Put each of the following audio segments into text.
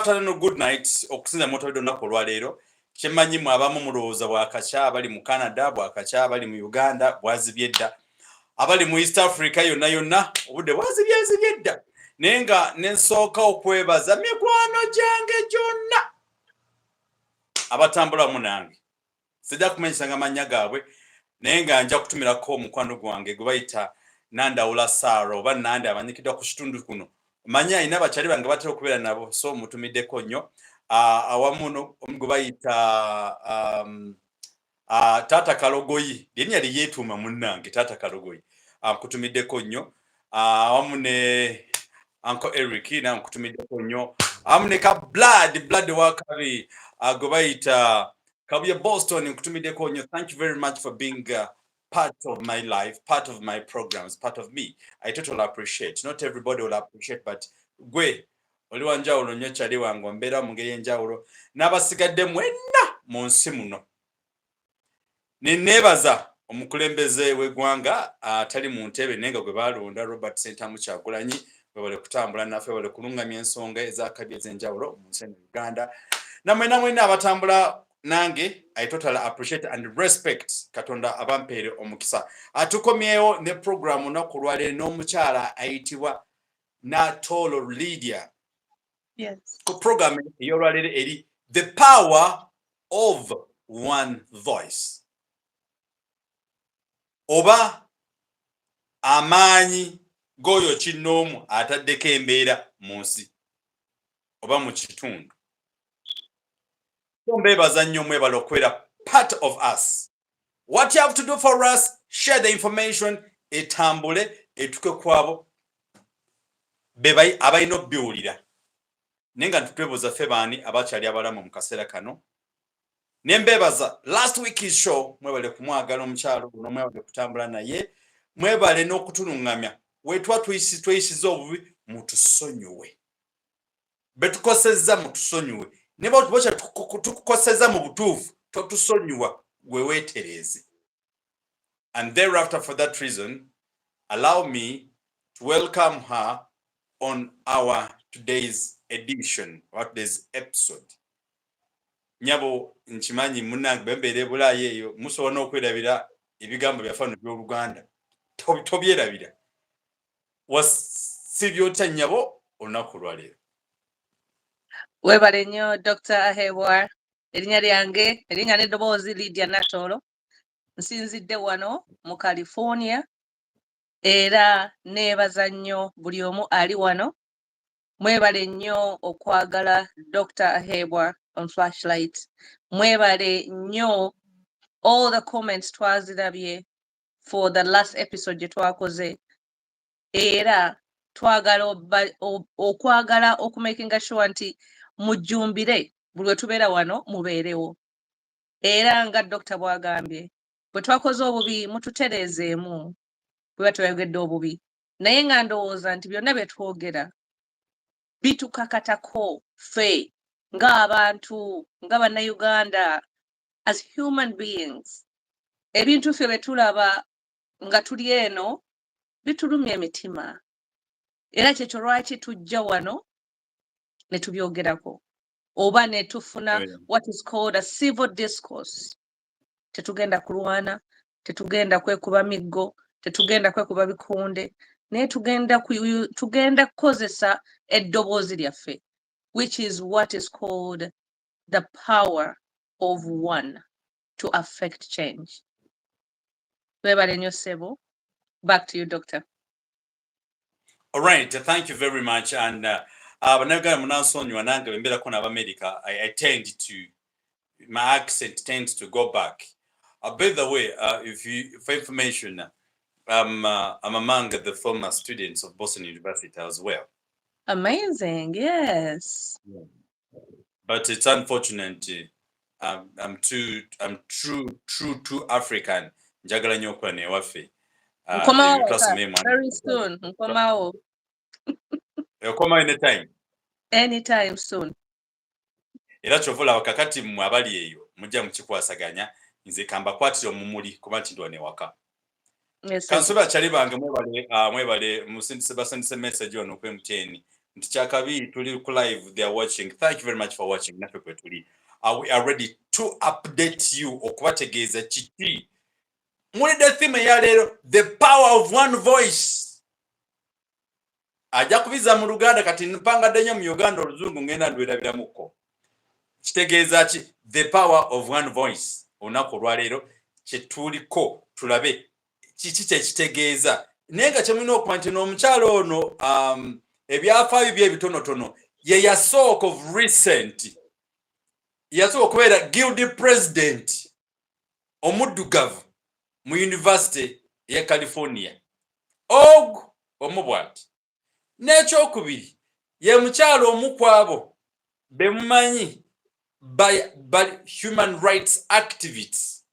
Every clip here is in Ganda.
afternoon, good night. Okusinza moto do nakolwa lero. Chemanyi mu abamu mulowooza bwakakya abali mu Canada, bwakakya abali mu Uganda, bwazibyedda. Abali mu East Africa yonna obudde bwazibyedda. Nenga nensooka okwebaza mikwano gyange gyonna abatambula munange. Sijja kumenyesanga amannya gaabwe naye nga nja kutumirako omukwano gwange gwe bayita Nandawula Saaro oba Nandi amanyikiddwa ku kitundu kuno. Manya alina abakyali bange batera okubeera nabo so mutumiddeko nnyo. Awamu gwe bayita Taata Kalogoyi linnya lye yeetuuma munnange Taata Kalogoyi kutumiddeko nnyo. Awamu ne Uncle Eric na kutumiddeko nnyo. Awamu ne ka blood wakabi gwe bayita Kabuye Boston kutumiddeko nnyo. Thank you very much for being part of my life, part of my programs, part of me. I totally appreciate. Not everybody will appreciate, but gwe oli wanjawulo nnyo kyali wange mbeera mu ngeri enjawulo n'abasigadde mwenna mu nsi muno. Neneebaza omukulembeze w'eggwanga atali mu ntebe naye nga gwe baalonda Robert Ssentamu Kyagulanyi bwe bali kutambula naffe bali kulungamya ensonga ez'akabi ez'enjawulo mu nsi Uganda. Namwena abatambula nange I totally appreciate and respect Katonda abampeere omukisa. Atukomyewo ne program olunaku lwaleero n'omukyala ayitibwa Natoolo Lydia. Yes. Ku program ey'olwaleero eri The Power of One Voice. Oba amaanyi goyo kinnoomu ataddeko embeera mu nsi oba mu kitundu. Mbebaza nnyo mwebala okubeera part of us. What you have to do for us, share the information, etambule etuke kwabo bebayi abalina obbiwulira. Nenga ntutwebuuza ffe baani abakyali abalamu mu kaseera kano. Ne mbebaza last week's show mwebale kumwagala omukyalo guno mwebale kutambula naye mwebale n'okutulungamya wetwa tuyisiza obubi mutusonyiwe. Betukosezza mutusonyiwe. Nebo tubocha tukukoseza mu butuufu totusonyiwa gwe weetereze. And thereafter, for that reason, allow me to welcome her on our today's edition, or today's episode. Nyabo nchimanyi munange bembere bulaye eyo musobola okwerabira ebigambo byafano by'Oluganda tobyerabira wasibyota nyabo olunaku lwaleero. Webale nnyo Dr. Ahebwa. Erinnya lyange erinnya n'eddoboozi Lydia Natoolo. Nsinzidde wano mu California era neebaza nnyo buli omu ali wano. Mwebale nnyo okwagala Dr. Ahebwa on Flashlight. Mwebale nnyo all the comments twazirabye for the last episode gye twakoze. Era twagala okwagala okumakinga sure nti mujjumbire buli we tubeera wano mubeerewo. Era nga Dr. bw'agambye bwe twakoze obubi mututereezeemu bwe twayogedde obubi. Naye nga ndowooza nti byonna bye twogera bitukakatako ffe ng'abantu nga bannayuganda as human beings. Ebintu ffe bye tulaba nga tuli eno bitulumya emitima. Era kyekyo lwaki tujja wano ne tubyogerako oba ne tufuna what is called a civil discourse. Tetugenda kulwana, tetugenda kwekuba miggo, tetugenda kwekuba bikonde, naye tugenda kukozesa eddoboozi lyaffe, which is what is called the power of one to affect change. Webale nnyo ssebo. Back to you, Doctor. All right, thank you very much. And whenever I'm not on you and America, I tend to, my accent tends to go back. By the way, for information, I'm among the former students of Boston University as well. Amazing, yes. Yeah. But it's unfortunate. I'm true African. Njagala nnyo okuba n'ewaffe. Very soon. Nkomawo. Okomawo anytime. Anytime soon. Era kyova olaba kakati mmwe abali eyo mujja mukikwasaganya nze kambakwatira omumuli kuba nti ndwa n'ewaka. Kansobe akyali bange mwebale basendise message ono ku MTN Ntichakabi tuli live, they are watching. Thank you very much for watching. We are ready to update you okubategeeza kiti mulide theme ya lero, the power of one voice. Ajja kubiza mu Luganda kati mpangadde nnyo mu Uganda oluzungu ngenda ndwerabiramuko. Kitegeeza ki the power of one voice. Olunaku olwaleero kye tuliko tulabe kiki kye kitegeeza. Naye nga kyemulina okuba nti n'omukyalo ono ebyafaayo bye ebitonotono ye yasooka of recent yasooka okubeera guild president omuddugavu mu university ya California omubwati. N'ekyokubiri ye mukyalo omu ku abo bemumanyi by human rights activists.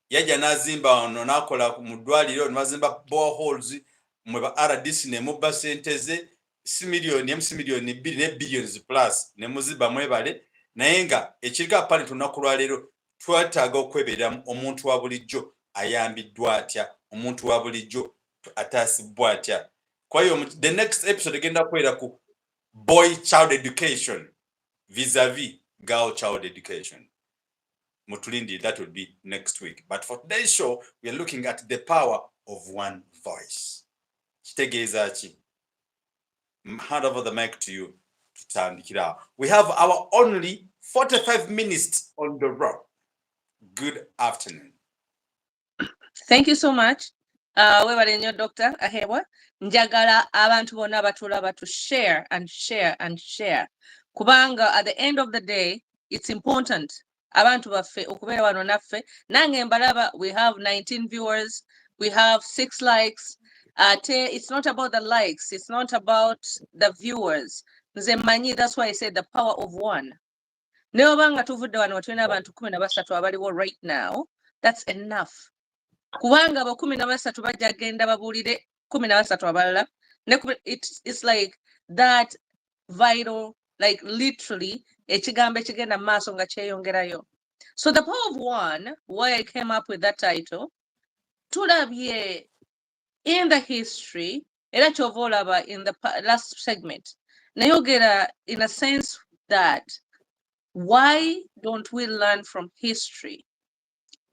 Yajja n'azimba ono n'akola mu ddwaliro n'azimba boreholes mwe ba RDC ne mubba sente ze si million 2 ne billions plus ne muziba mwebale. Naye nga ekirika apali tunaku lwaleero twetaaga okwebeera omuntu wa bulijjo ayambiddwa atya, omuntu wa bulijjo ataasibwa atya. Kwa hiyo the next episode egenda kwera ku boy child education vis-a-vis girl child education. Mutulindi, that will be next week. But for today's show, we are looking at the power of one voice. Kitegeeza ki? Hand over the mic to you to tandikira. We have our only 45 minutes on the road. Good afternoon. Thank you so much. Webale nnyo Dr. Ahewa. Njagala abantu bonna batulaba to share and share and share. Kubanga at the end of the day, it's important. Abantu baffe okubeera wano naffe. Nange mbalaba, we have 19 viewers. We have 6 likes. It's not about the likes. It's not about the viewers. Nze mmanyi, that's why I said the power of one. Neobanga tuvudde wano watulina abantu 13 abaliwo right now. That's enough. Kubanga abo 13 bajja genda babuulire 13 abalala. It's like that vital, like literally, ekigambo ekigenda mu maaso nga kyeyongerayo. So the power of one, why I came up with that title, tulabye in the history, era kyova olaba in the last segment, nayogera in a sense that why don't we learn from history?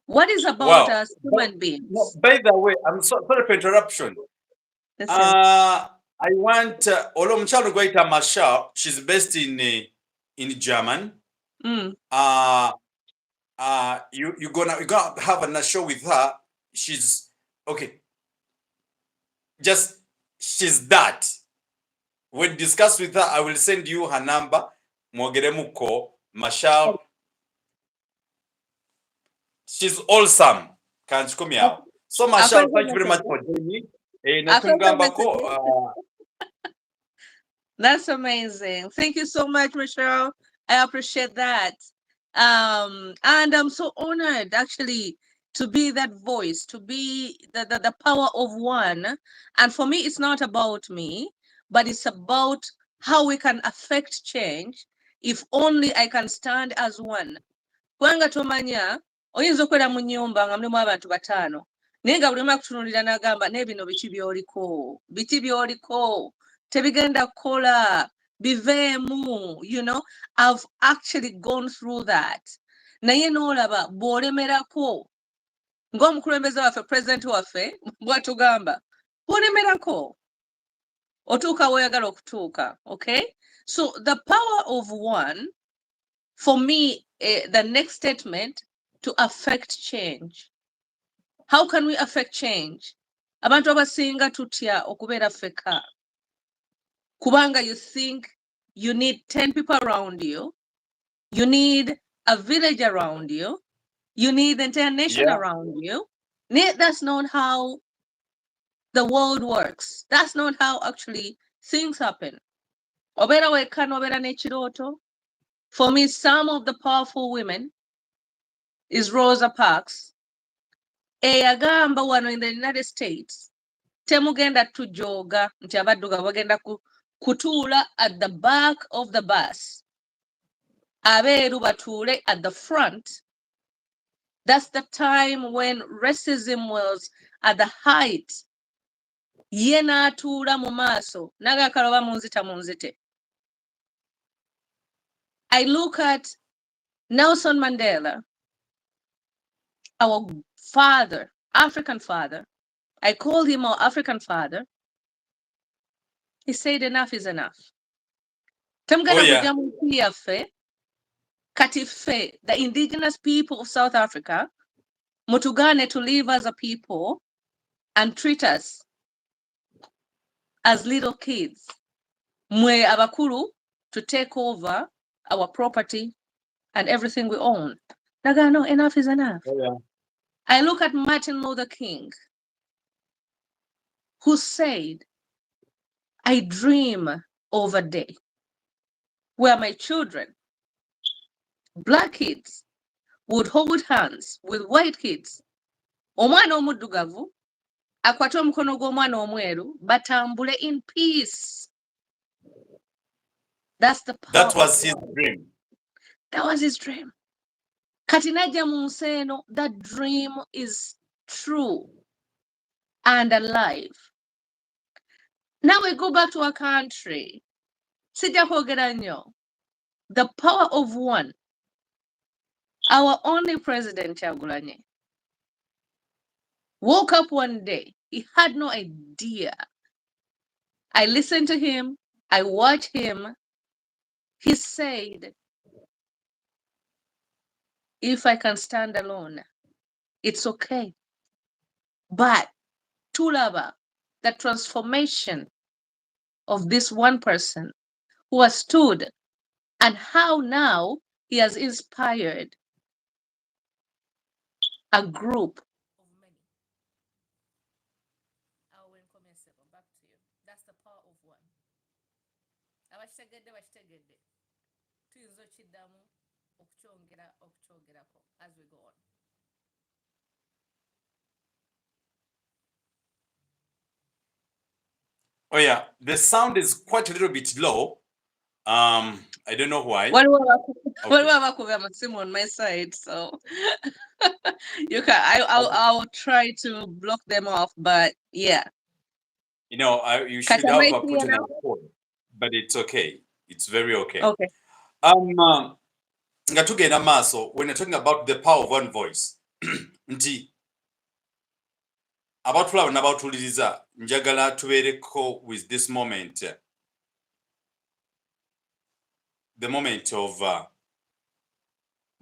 What is about us human beings? By the way, I'm sorry for interruption. I want Olomchalo Gwaita Masha. She's based in German. You're gonna have a show with her. She's okay. She's that. We'll discuss with her. I will send you her number. Mogeremuko Masha. She's awesome. Can't come here. So Masha, thank you very much for joining me. That's amazing. Thank you so much, Michelle. I appreciate that. And I'm so honored actually to be that voice, to be the power of one. And for me, it's not about me, but it's about how we can affect change if only I can stand as one. Kwanga tomanya, oyinza okwera mu nnyumba nga mulimu abantu 5. Naye nga buli omu akutunuulira n'agamba naye bino biki by'oliko tebigenda kukola biveemu, you know. I've actually gone through that. Naye n'olaba bw'olemerako ng'omukulembeze waffe president waffe bw'atugamba bw'olemerako otuuka w'oyagala okutuuka. Okay, so the power of one, for me, the next statement, to affect change. How can we affect change? Abantu abasinga tutya okubeera ffeka. Kubanga you think you need 10 people around you, you need a village around you, you need the entire nation around you. That's not how the world works. That's not how actually things happen. Obeera wekka n'obeera n'ekirooto. For me, some of the powerful women is Rosa Parks. Eyagamba wano in the United States, temugenda tujoga nti abaddugavu bagenda kutuula at the back of the bus. Abeeru batuule at the front. That's the time when racism was at the height. ye n'atuula mu maaso n'agakaloba munzite. I look at Nelson Mandela, our father, African father. I call him our African father. He said enough is enough. Kati fe, the indigenous people of South Africa, mutugane to live as a people and treat us as little kids. Mwe abakuru to take over our property and everything we own. Nagano, enough is enough. I look at Martin Luther King, who said, I dream of a day where my children, black kids, would hold hands with white kids. Omwana omuddugavu akwate omukono gw'omwana omweru batambule in peace. That's the power. That was his dream. That was his dream. Kati najja mu nsi eno, that dream is true and alive. Now we go back to our country. Sijja kwogera nnyo. The power of one. Our only president, Kyagulanyi, woke up one day. He had no idea. I listened to him. I watched him. He said, if I can stand alone, it's okay. But Tulaba, the transformation of this one person who has stood and how now he has inspired a group of many. I will comment back to you. That's the power of one. As we go on. Oh yeah, the sound is quite a little bit low. I don't know why. What on my side, so you can. I'll try to block them off, but yeah. You know, you should have put in a code, but it's okay. It's very okay. Okay. Nga tugenda maaso, when you're talking about the power of one voice, nti abatulaba n'abatuliriza njagala tubeereko with this moment, the moment of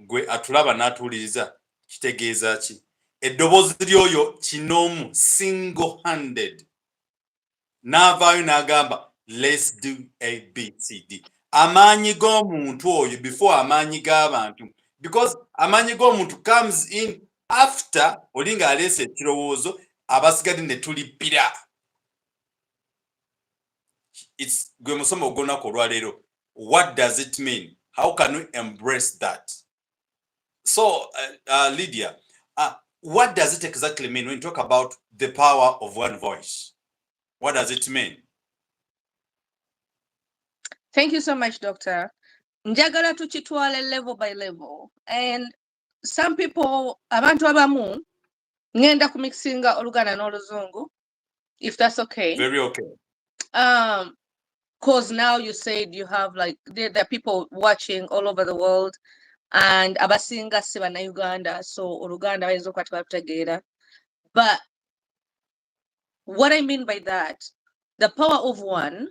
gwe atulaba n'atuwuliriza kitegeeza ki? Eddoboozi lyoyo kinoomu single handed n'avaayo n'agamba let's do ABCD. Amaanyi g'omuntu oyo before amaanyi g'abantu, because amaanyi g'omuntu comes in after oli ng'aleese ekirowoozo abasigadde ne tulippira. It's gwe musomo ogw'olunaku olwaleero. What does it mean? How can we embrace that? So, Lydia, what does it exactly mean when you talk about the power of one voice? What does it mean? Thank you so much, Doctor. Njagala tukitwale level by level. And some people, abantu abamu, ngenda kumixinga Oluganda n'Oluzungu, if that's okay. Very okay. Because now you said you have like, there are people watching all over the world, and abasinga si bana Uganda, so Oluganda bayinza okuba tebalutegeera. But what I mean by that, the power of one,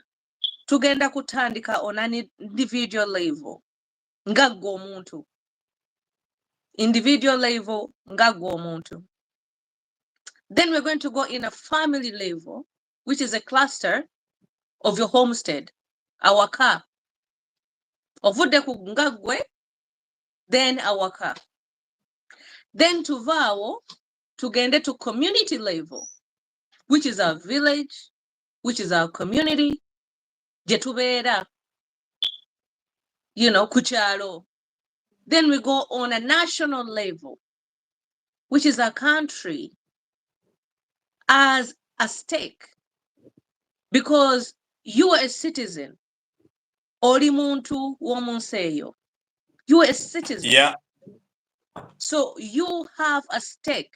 tugenda kutandika on an individual level, nga ggwe omuntu. Individual level, nga ggwe omuntu. Then we're going to go in a family level, which is a cluster of your homestead, awaka. Ovudde ku nga ggwe, then awaka. Then tuvaawo, tugende to community level, which is our village, which is our community, gye tubeera, you know, ku kyalo. Then we go on a national level, which is our country, as a stake. Because you are a citizen. Oli muntu w'omunsi eyo. You are a citizen. Yeah. So you have a stake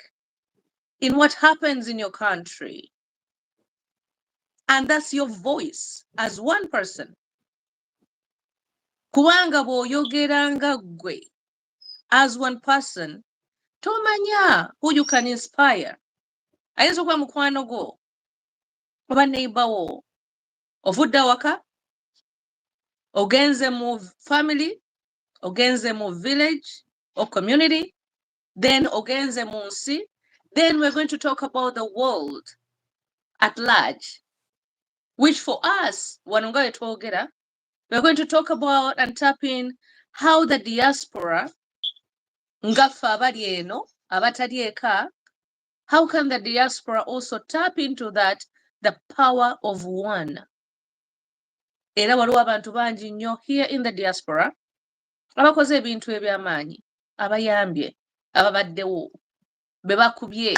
in what happens in your country. And that's your voice as one person. Kubanga bw'oyogeranga gwe as one person, tomanya who you can inspire. Ayinza okuba mukwano gwo, oba neighbor wo, ovudde waka, ogenze mu family, ogenze mu village or community, then ogenze mu nsi, then we're going to talk about the world at large, which for us, wano nga wetwogera, we're going to talk about and tap in how the diaspora, ngaffe abali eno, abatali eka, how can the diaspora also tap into that, the power of one? Era waliwo abantu bangi nnyo here in the diaspora abakoze ebintu eby'amaanyi, abayambye, ababaddewo, be bakubye,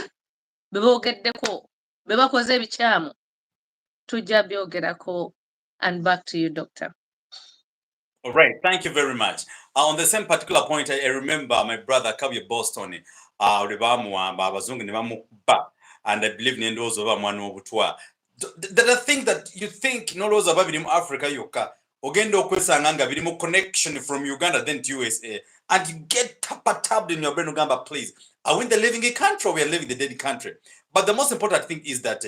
be boogeddeko, be bakoze ebikyamu. Tujja byogerako. And back to you, Doctor. All right, thank you very much. On the same particular point, I remember my brother Kabye Boston, and I believe Nendo's over Manu Butwa. There are things that you think no laws about in Africa, Yoka, Ogendo Kwesanganga, with connection from Uganda, then to USA, and you get tapped in your brain, Uganda, please. Are we in the living country or we are living the dead country? But the most important thing is that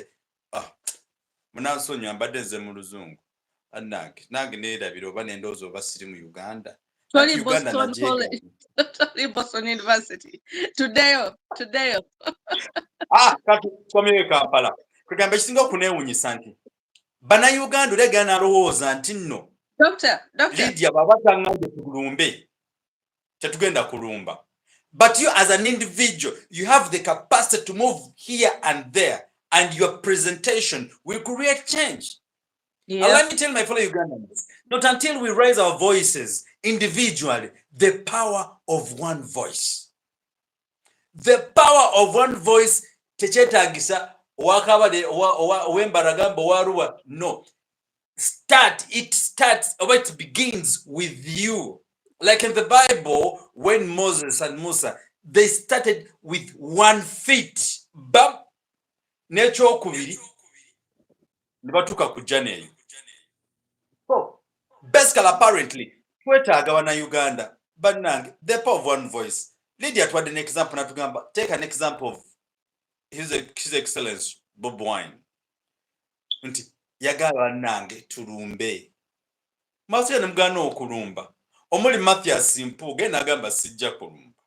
nange neerabira oba nendoza oba siri mu Uganda. Boston College. Boston University. Today. Kati tukomyeyo Kampala. Kugamba ekisinga okuneewuunyisa nti bannayuganda olega nalowooza nti nno Lydia bw'aba taŋŋambye tulumbe tetugenda kulumba. But you as an individual, you have the capacity to move here and there, and your presentation will create change. Yeah. And let me tell my fellow Ugandans, not until we raise our voices individually, the power of one voice. The power of one voice, techetagisa wakabade wembaragamba waruwa. No. It starts, or it begins with you. Like in the Bible, when Moses and Musa, they started with 1 feet. Bam! Necho kubiri. Nibatuka kujane. So, basically, apparently, twetaaga wana Uganda, but the power of one voice. Lydia twade an example natugamba. Take an example of His Excellency Bob Wine. Nti yagala nange tulumbe. Masiya nemugana okulumba. Omuli Mathias Mpuge nagamba sijja kulumba.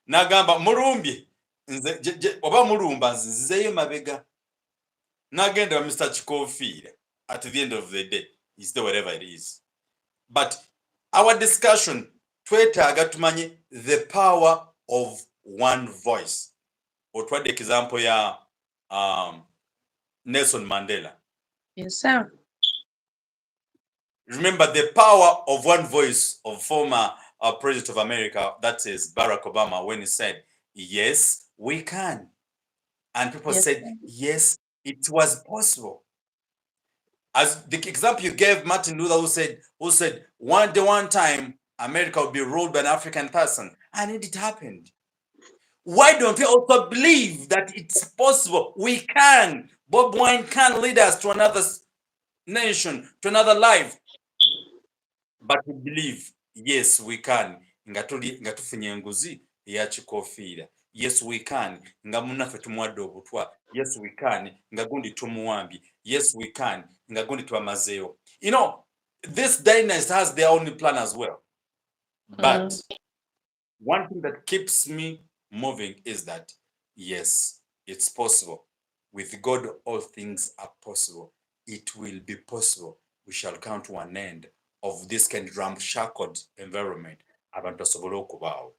Nagamba mulumbye nze oba mulumba nzizeyo mabega. Nagenda Mr. Chikofiira at the end of the day. Is there whatever it is. But our discussion, twetaaga tumanye the power of one voice. Otwadde example ya Nelson Mandela. Yes, sir. Remember the power of one voice of former President of America, that is Barack Obama, when he said, yes, we can. And people said, yes, it was possible. As the example you gave, Martin Luther, who said, one time, America would be ruled by an African person. And it happened. Why don't we also believe that it's possible? We can. Bob Wine can lead us to another nation, to another life. But we believe, yes, we can. Ngatufunye enguzi ya Chikofiira. Yes, we can. Nga munaffe tumuwadde obutwa. Yes, we can. Nga gundi tumuwambi. Yes, we can. Nga gundi twamazeeyo. You know, this dynasty has their own plan as well. But one thing that keeps me moving is that, yes, it's possible. With God, all things are possible. It will be possible. We shall come to an end of this kind of ramshackle environment. Abantu basobole okubaawo.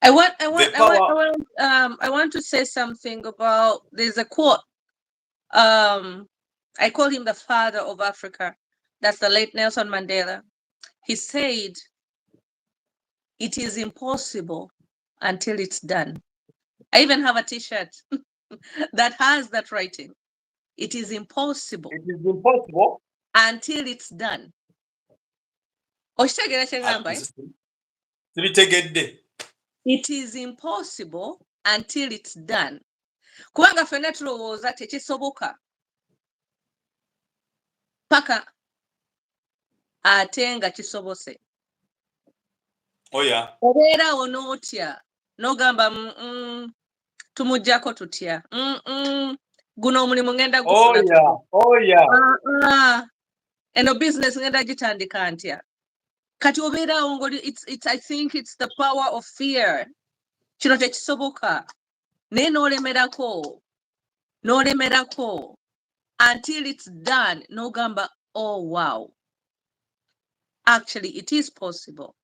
I want to say something about, there's a quote. I call him the father of Africa. That's the late Nelson Mandela. He said, it is impossible until it's done. I even have a t-shirt that has that writing. It is impossible. It is impossible until it's done. It is impossible until it's done. kubanga ffenna tulowooza tekisoboka paka ate nga kisobose. Obeeraawo n'otya n'ogamba tumuggyako tutya, guno omulimu ngenda gufuna eno business ngenda gitandika ntya. Kati obeeraawo ng'oli I think it's the power of fear. Kino tekisoboka naye n'olemerako until it's done n'ogamba oh wow, actually it is possible.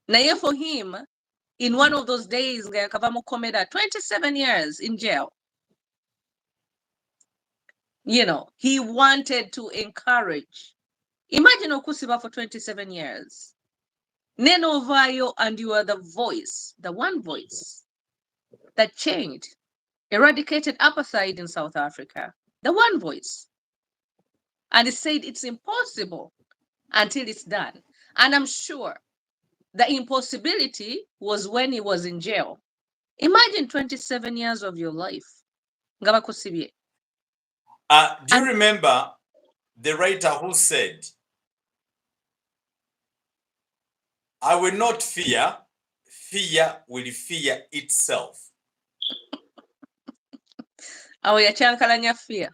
Naye for him, in one of those days nga yakava mu komera 27 years in jail, you know, he wanted to encourage. Imagine okusiba for 27 years. Nenovayo, and you are the voice, the one voice that changed, eradicated apartheid in South Africa. The one voice. And he said it's impossible until it's done. And I'm sure the impossibility was when he was in jail. Imagine 27 years of your life. Do you remember the writer who said, I will not fear, fear will fear itself. Oh, ya chankalanya fear.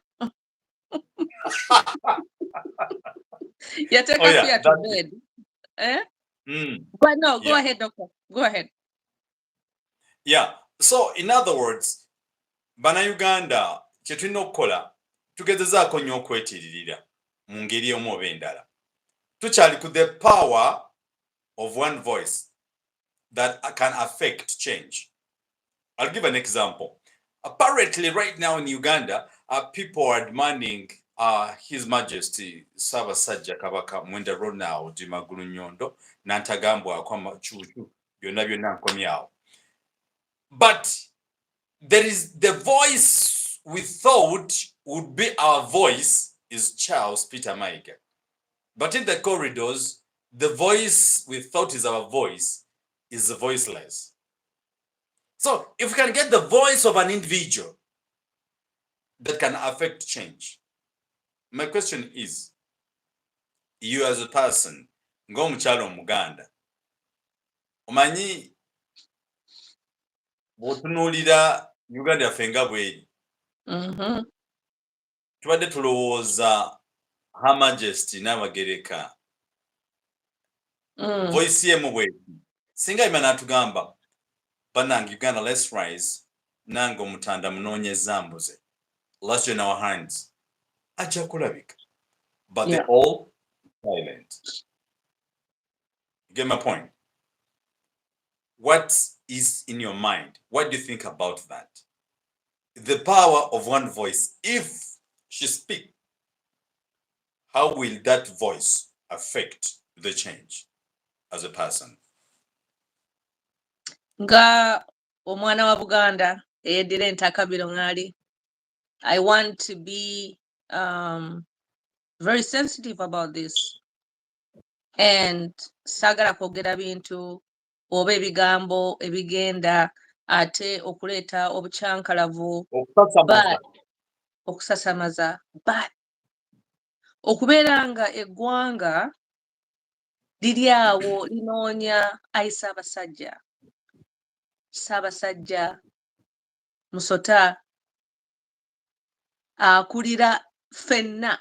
You take a fear to bed. Eh? But no, go ahead, doctor. Go ahead. Yeah. So, in other words, bana Uganda, chetulina okukola tugezezaako nnyo okwetiririra mu ngeri emu oba endala. Tukyali ku the power of one voice that can affect change. I'll give an example. Apparently, right now in Uganda, people are demanding His Majesty Ssaabasajja Kabaka Mwenda Ronald Magulu Nyondo Nantagambwa Kwama Chuchu byonna byonna nkomyawo. But there is the voice we thought would be our voice is Charles Peter Mayiga. But in the corridors, the voice we thought is our voice is voiceless. So if we can get the voice of an individual that can affect change, my question is, you as a person, ng'omukyalo Omuganda, omanyi bw'otunuulira Uganda yaffe nga bw'eri, tubadde tulowooza Her Majesty Nnaabagereka voice yemu bw'eti, singa yima n'atugamba bannange Uganda, let's rise, nange omutanda munoonyeza mbuze, let's join our hands, ajja kulabika. But they're all silent. You get my point? What is in your mind? What do you think about that? The power of one voice. If she speaks, how will that voice affect the change as a person? Nga omwana wa Buganda eyeddira entakabiro ngali, I want to be very sensitive about this. And sagala kwogera bintu oba ebigambo ebigenda ate okuleeta obukyankalavu okusasamaza, but okubeera nga eggwanga liri awo linoonya ayi Ssaabasajja Musota akulira ffenna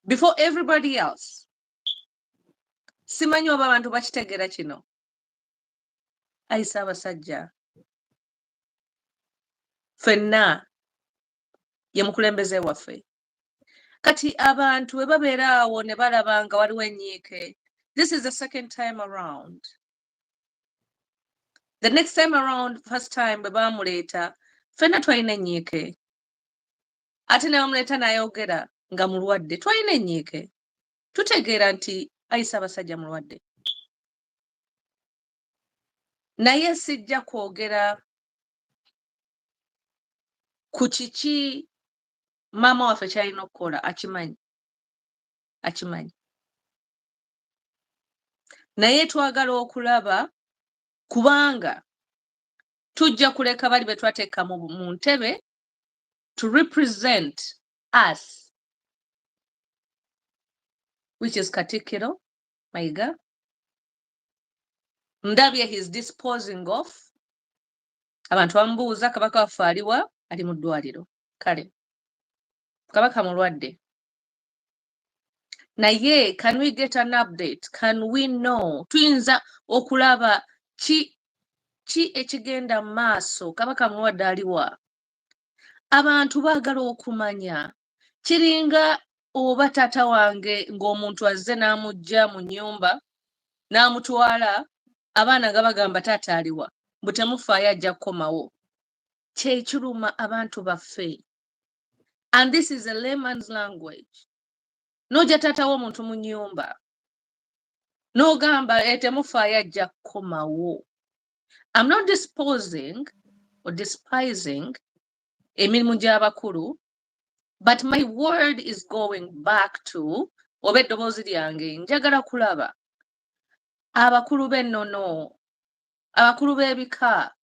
before everybody else. Simanyi oba abantu bakitegeera kino. Ayi Ssaabasajja ffenna ye mukulembeze waffe. Kati abantu bwe babeera awo ne balaba nga waliwo ennyiike, this is the second time around. The next time around, first time bwe baamuleeta, ffenna twalina ennyiike. Ate ne bamuleeta n'ayogera nga mulwadde, twalina ennyiike. Tutegeera nti ayi Ssaabasajja mulwadde. Naye sijja kwogera ku kiki maama waffe kyalina okukola, akimanyi. Naye twagala okulaba kubanga tujja kuleka bali be twateeka mu ntebe to represent us, which is Katikkiro Mayiga. Ndabye he's disposing of. Abantu bamubuuza kabaka waffe aliwa? Ali mu ddwaliro. Kale kabaka mulwadde. Naye, can we get an update? Can we know? Tuyinza okulaba ki ekigenda mu maaso? Kabaka mulwadde aliwa? Abantu baagala okumanya. Kiringa oba taata wange ng'omuntu azze n'amugja mu nnyumba n'amutwala, abaana nga bagamba taata aliwa, mbu temufaayo ajja kukomawo. Kyekiruma abantu baffe. And this is a layman's language. N'ojja taata w'omuntu mu nnyumba n'ogamba temufaayo ajja kukomawo. I'm not disposing or despising emirimu gy'abakulu, but my word is going back to, oba eddoboozi lyange njagala kulaba abakulu b'ennono, abakulu b'ebika,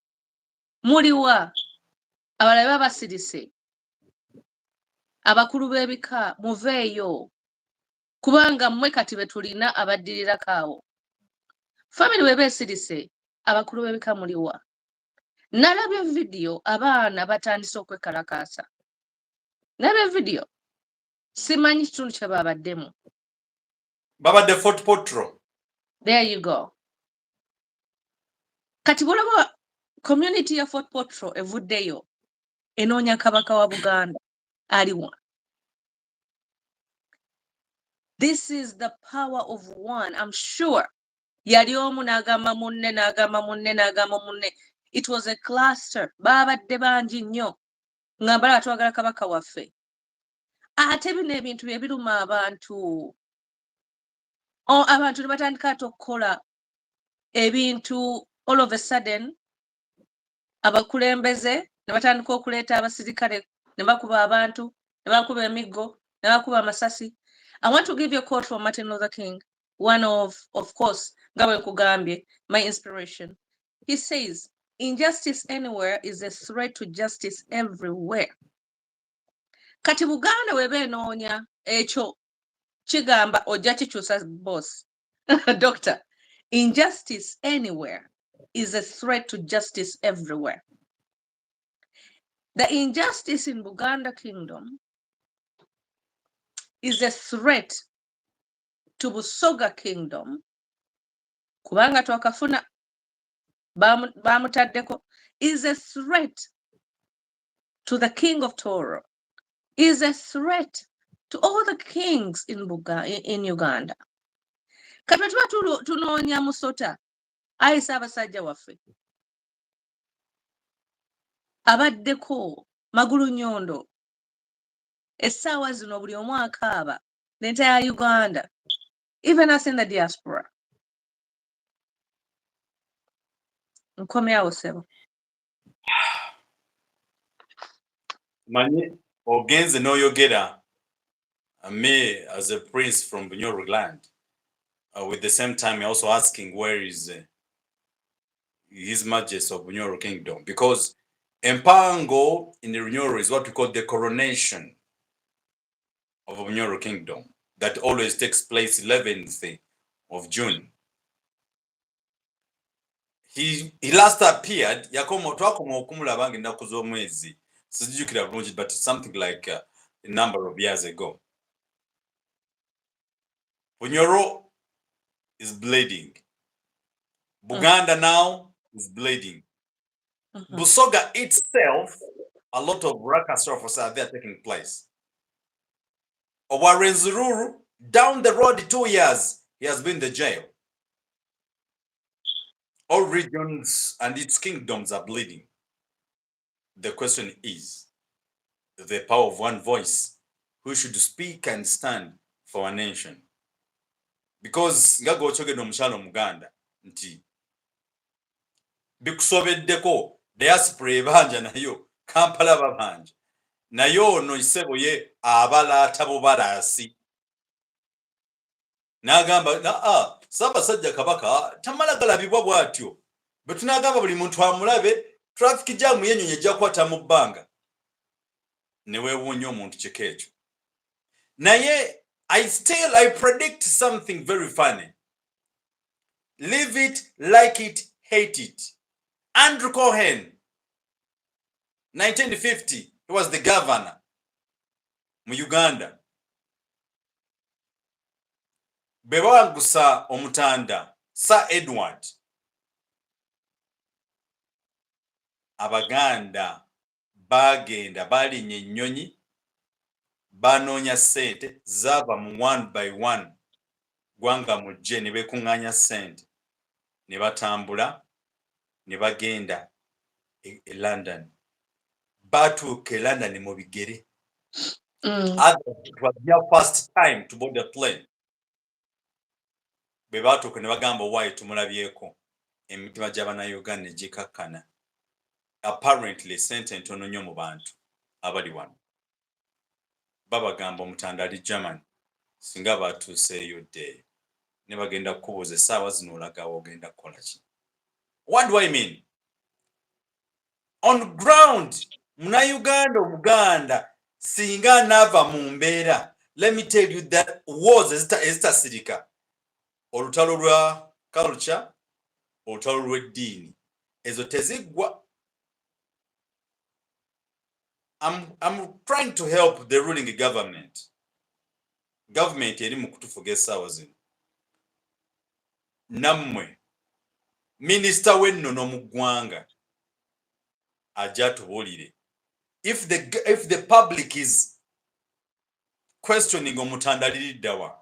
muliwa? Abalabe babasirise, abakulu b'ebika muveeyo, kubanga mmwe kati be tulina abaddirirako awo. Family bwe beesirise, abakulu b'ebika muliwa? Nalabye vidiyo abaana batandise okwekalakaasa. Nalabye vidiyo, simanyi kitundu kye babaddemu. Babadde Fort Potro. There you go. Kati bwolaba community ya Fort Potro evuddeyo enoonya kabaka wa Buganda aliwa. This is the power of one. I'm sure yali omu n'agamba munne n'agamba munne n'agamba munne. It was a cluster. Babadde bangi nnyo nga bala twagala kabaka waffe. Ate bino ebintu bye biruma abantu. Abantu ne batandika okukola ebintu all of a sudden. Abakulembeze ne batandika okuleeta abasirikale ne bakuba abantu, ne bakuba emiggo, ne bakuba amasasi. I want to give you a quote from Martin Luther King, one of course, Gawe Kugambye, my inspiration. He says, injustice anywhere is a threat to justice everywhere. Kati Buganda webe enoonya ekyo kigamba ojja kikyusa boss. Doctor, injustice anywhere is a threat to justice everywhere. The injustice in Buganda Kingdom is a threat to Busoga Kingdom. Kubanga twakafuna bamutaddeko is a threat to the King of Toro, is a threat to all the kings in Uganda. Kati tuba tunoonya musota ayisa abasajja waffe abaddeko magulu nyondo essaawa zino buli omu akaaba the entire Uganda, even us in the diaspora. Nkomyawo sebo. Manye ogenze n'oyogera me as a prince from Bunyoro land. With the same time, you're also asking where is His Majesty of Bunyoro Kingdom, because Empango in the Bunyoro is what we call the coronation of Bunyoro Kingdom that always takes place 11th of June. He last appeared yakomo twakoma okumulaba ng'ennaku z'omwezi sijjukira bulungi, but something like a number of years ago. Bunyoro is bleeding. Buganda now is bleeding. Busoga itself, a lot of catastrophes are there taking place. Owarenzururu, down the road 2 years, he has been in the jail. All regions and its kingdoms are bleeding. The question is, the power of one voice, who should speak and stand for a nation. Because ngago ochogedde omukyalo Muganda nti bikusobeddeko diaspora ebanja nayo Kampala babanja nayo ono isebo ye abalaata bubalaasi n'agamba Ssaabasajja Kabaka tamala galabibwa bw'atyo bwe tunagamba buli muntu amulabe traffic jam yenyonyi ejja kukwata mu bbanga ne weewuunya omuntu kiko ekyo. Naye I predict something very funny. Leave it, like it, hate it. Andrew Cohen, 1950, he was the governor mu Uganda. Bwe bawangusa omutanda Sir Edward, Abaganda bagenda balinnya ennyonyi banoonya ssente zaava mu one by one gwanga mujje ne beekuŋŋaanya ssente ne batambula ne bagenda e London. Batuuka e London mu bigere. It was their first time to board the plane. Bwe baatuuka ne bagamba owaayi tumulabyeko, emitima gy'Abannayuganda ne gikakkana. Apparently ssente ntono nnyo mu bantu abali wano. Babagamba omutanda ali German singa batuuseeyo dde ne bagenda kukubuuza essaawa zino olagawo ogenda kukola ki. What do I mean? On ground, Munnayuganda Omuganda singa anaava mu mbeera, let me tell you that wars ezitasirika. Olutalo lwa culture, olutalo lw'eddiini, ezo teziggwa. I'm trying to help the ruling government. Government eri mu kutufuga essaawa zino. Nammwe minisita w'ennono mu ggwanga ajja atubuulire. If the public is questioning omutanda liriddawa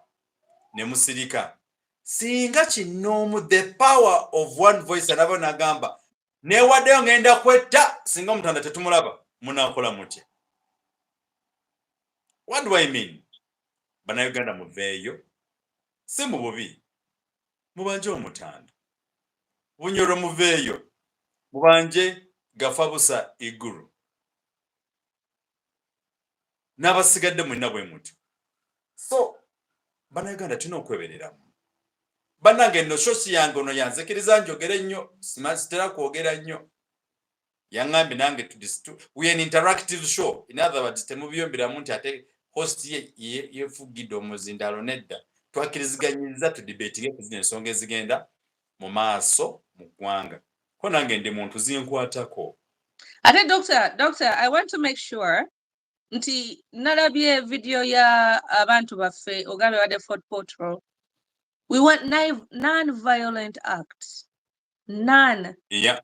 ne musirika, singa kinoomu the power of one voice anaba nagamba neewaddeyo ngenda kwetta singa omutanda tetumulaba munaakola mutya. What do I mean? Bannayuganda muveeyo, si mu bubi, mubanje omutanda. Bunyoro muveeyo, mubanje gafa busa iguru. N'abasigadde mwenna bwe muti. So, bannayuganda tulina okwebereramu. Bannange nno shosi yange ono yanzikiriza njogere nnyo, sitera kwogera nnyo. Yaŋŋambye nange we an interactive show. In other words, temubiyomberamu nti ate host yefugidde omuzindalo nedda. Twakkiriziganyizza tudibeetinge ku zino ensonga ezigenda mu maaso mu ggwanga. Ko nange ndi muntu zinkwatako. Ate doctor, I want to make sure nti nalabye video ya abantu baffe ogambe wadde Fort Portal. We want non-violent acts. Yeah.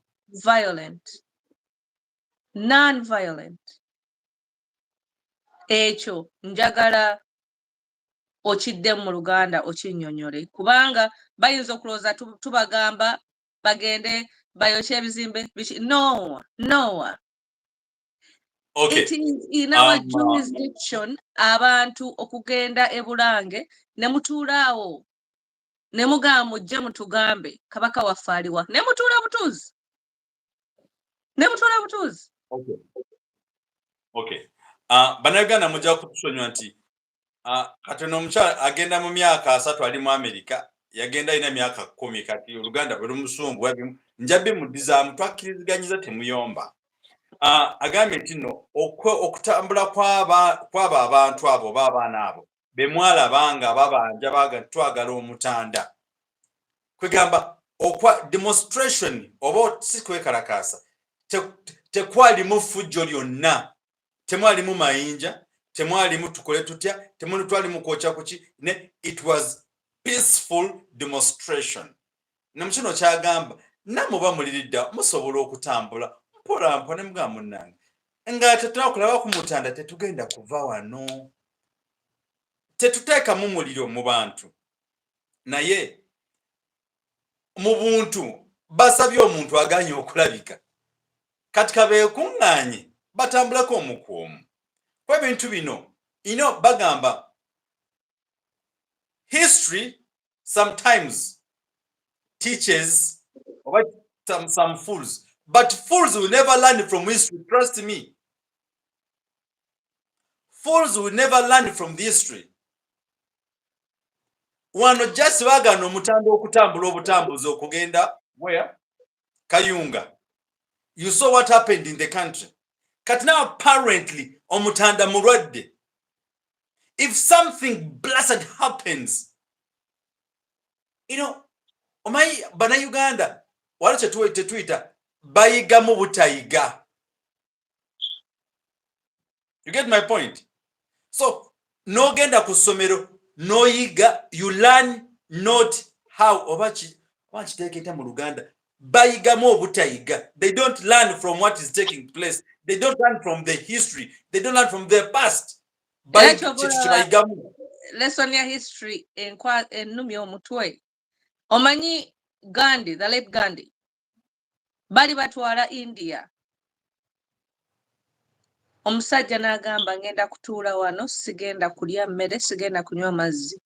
Non-violent. Ekyo njagala okidde mu Luganda okinnyonnyole kubanga bayinza okulowooza tubagamba bagende bayokye ebizimbe. No. Okay. It is in our jurisdiction abantu okugenda e Bulange ne mutuulaawo ne mugamba mujje mutugambe kabaka waffe aliwa ne mutuula butuuzi. Okay. Bannayuganda mujja kutusonyiwa nti katono omukyala agenda mu myaka 3 ali mu Amerika, yagenda alina myaka 10 kati Oluganda bwe lumusungu njabbi muddizaamu twakkiriziganyiza temuyomba. Agambye nti nno okutambula kw'abo abantu abo oba abaana abo be mwalabanga babanja baga twagala omutanda. Kwegamba okwa demonstration oba si kwekalakaasa tekwalimu fujjo lyonna, temwalimu mayinja, temwalimu tukole tutya, twalimu kwokya kuki, it was peaceful demonstration. Namukino kyagamba namuba muliridda musobola okutambula mpola ne mugamba munnange nga tetwakulaba ku mutanda tetugenda kuva wano, tetuteekamu muliro mu bantu. Naye mu buntu basabye omuntu aganye okulabika kati kabeekuŋŋaanye batambulako omukuomu kw'ebintu bino. Bagamba history sometimes teaches some fools, but fools will never learn from history. Trust me. Fools will never learn from the history. Wano just bagana omutanda okutambula obutambuzi okugenda where Kayunga You saw what happened in the country. But now apparently, omutanda mulwadde. If something blessed happens, you know, omanyi bannayuganda wali tetuyita bayiga mu butayiga. You get my point? So nogenda ku ssomero noyiga, you learn not how oba kiteeketa mu Luganda bayigamu obutayiga. They don't learn from what is taking place. They don't learn from the history. They don't learn from their past. Lesson ya history ennumi omutwe. Omanyi Gandhi, the late Gandhi, bali batwala India. Omusajja n'agamba ngenda kutuula wano, sigenda kulya mmere, sigenda kunywa mazzi.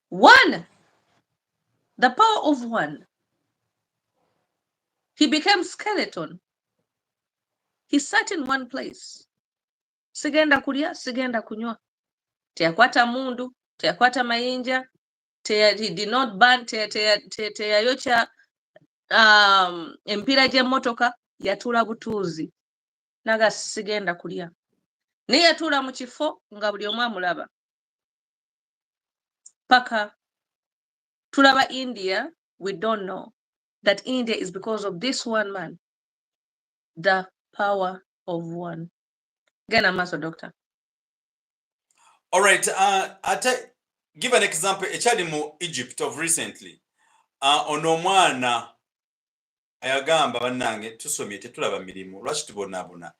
One, the power of one. He became skeleton. He sat in one place. Sigenda kulya, sigenda kunywa. Teyakwata mundu, teyakwata mayinja, he did not burn, teyayokya empira gy'emmotoka, yatuula butuuzi. Naga sigenda kulya. Naye yatuula mu kifo nga buli omu amulaba. Paka tulaba India, we don't know that India is because of this one man. The power of one. Gena maso, doctor. All right. Give an example. Ekyali mu Egypt of recently. Ono mwana ayagamba bannange tusomye tetulaba mirimu lwaki tubonaabona.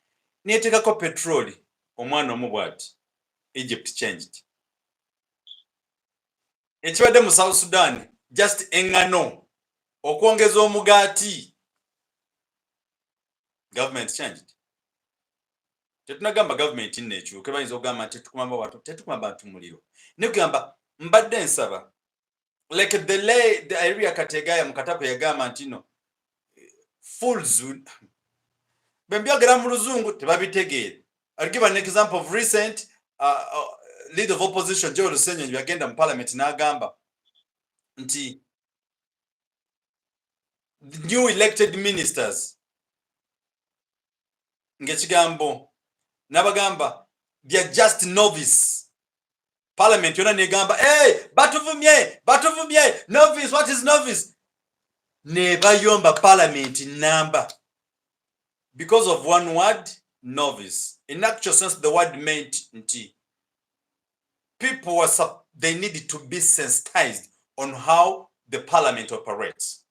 Neetekako petroli omwana omu bw'ati. Egypt changed. Ekibadde mu South Sudan just engano okwongeza omugaati. Government changed. Tetunagamba government nneekyuke bayinza okugamba nti tetukuma bantu, tetukuma bantu muliro. Ne kugamba mbadde nsaba like the area Kategaya mukatako yagamba nti no fools bembyogera mu luzungu tebabitegeere. I'll give an example of recent leader of opposition Joe Lusenyo yagenda mu parliament n'agamba nti the new elected ministers ng'ekigambo n'abagamba they are just novice. Parliament yona negamba hey batuvumye novice. What is novice? Ne bayomba parliament number because of one word, novice. In actual sense the word meant nti people they needed to be sensitized on how the parliament operates.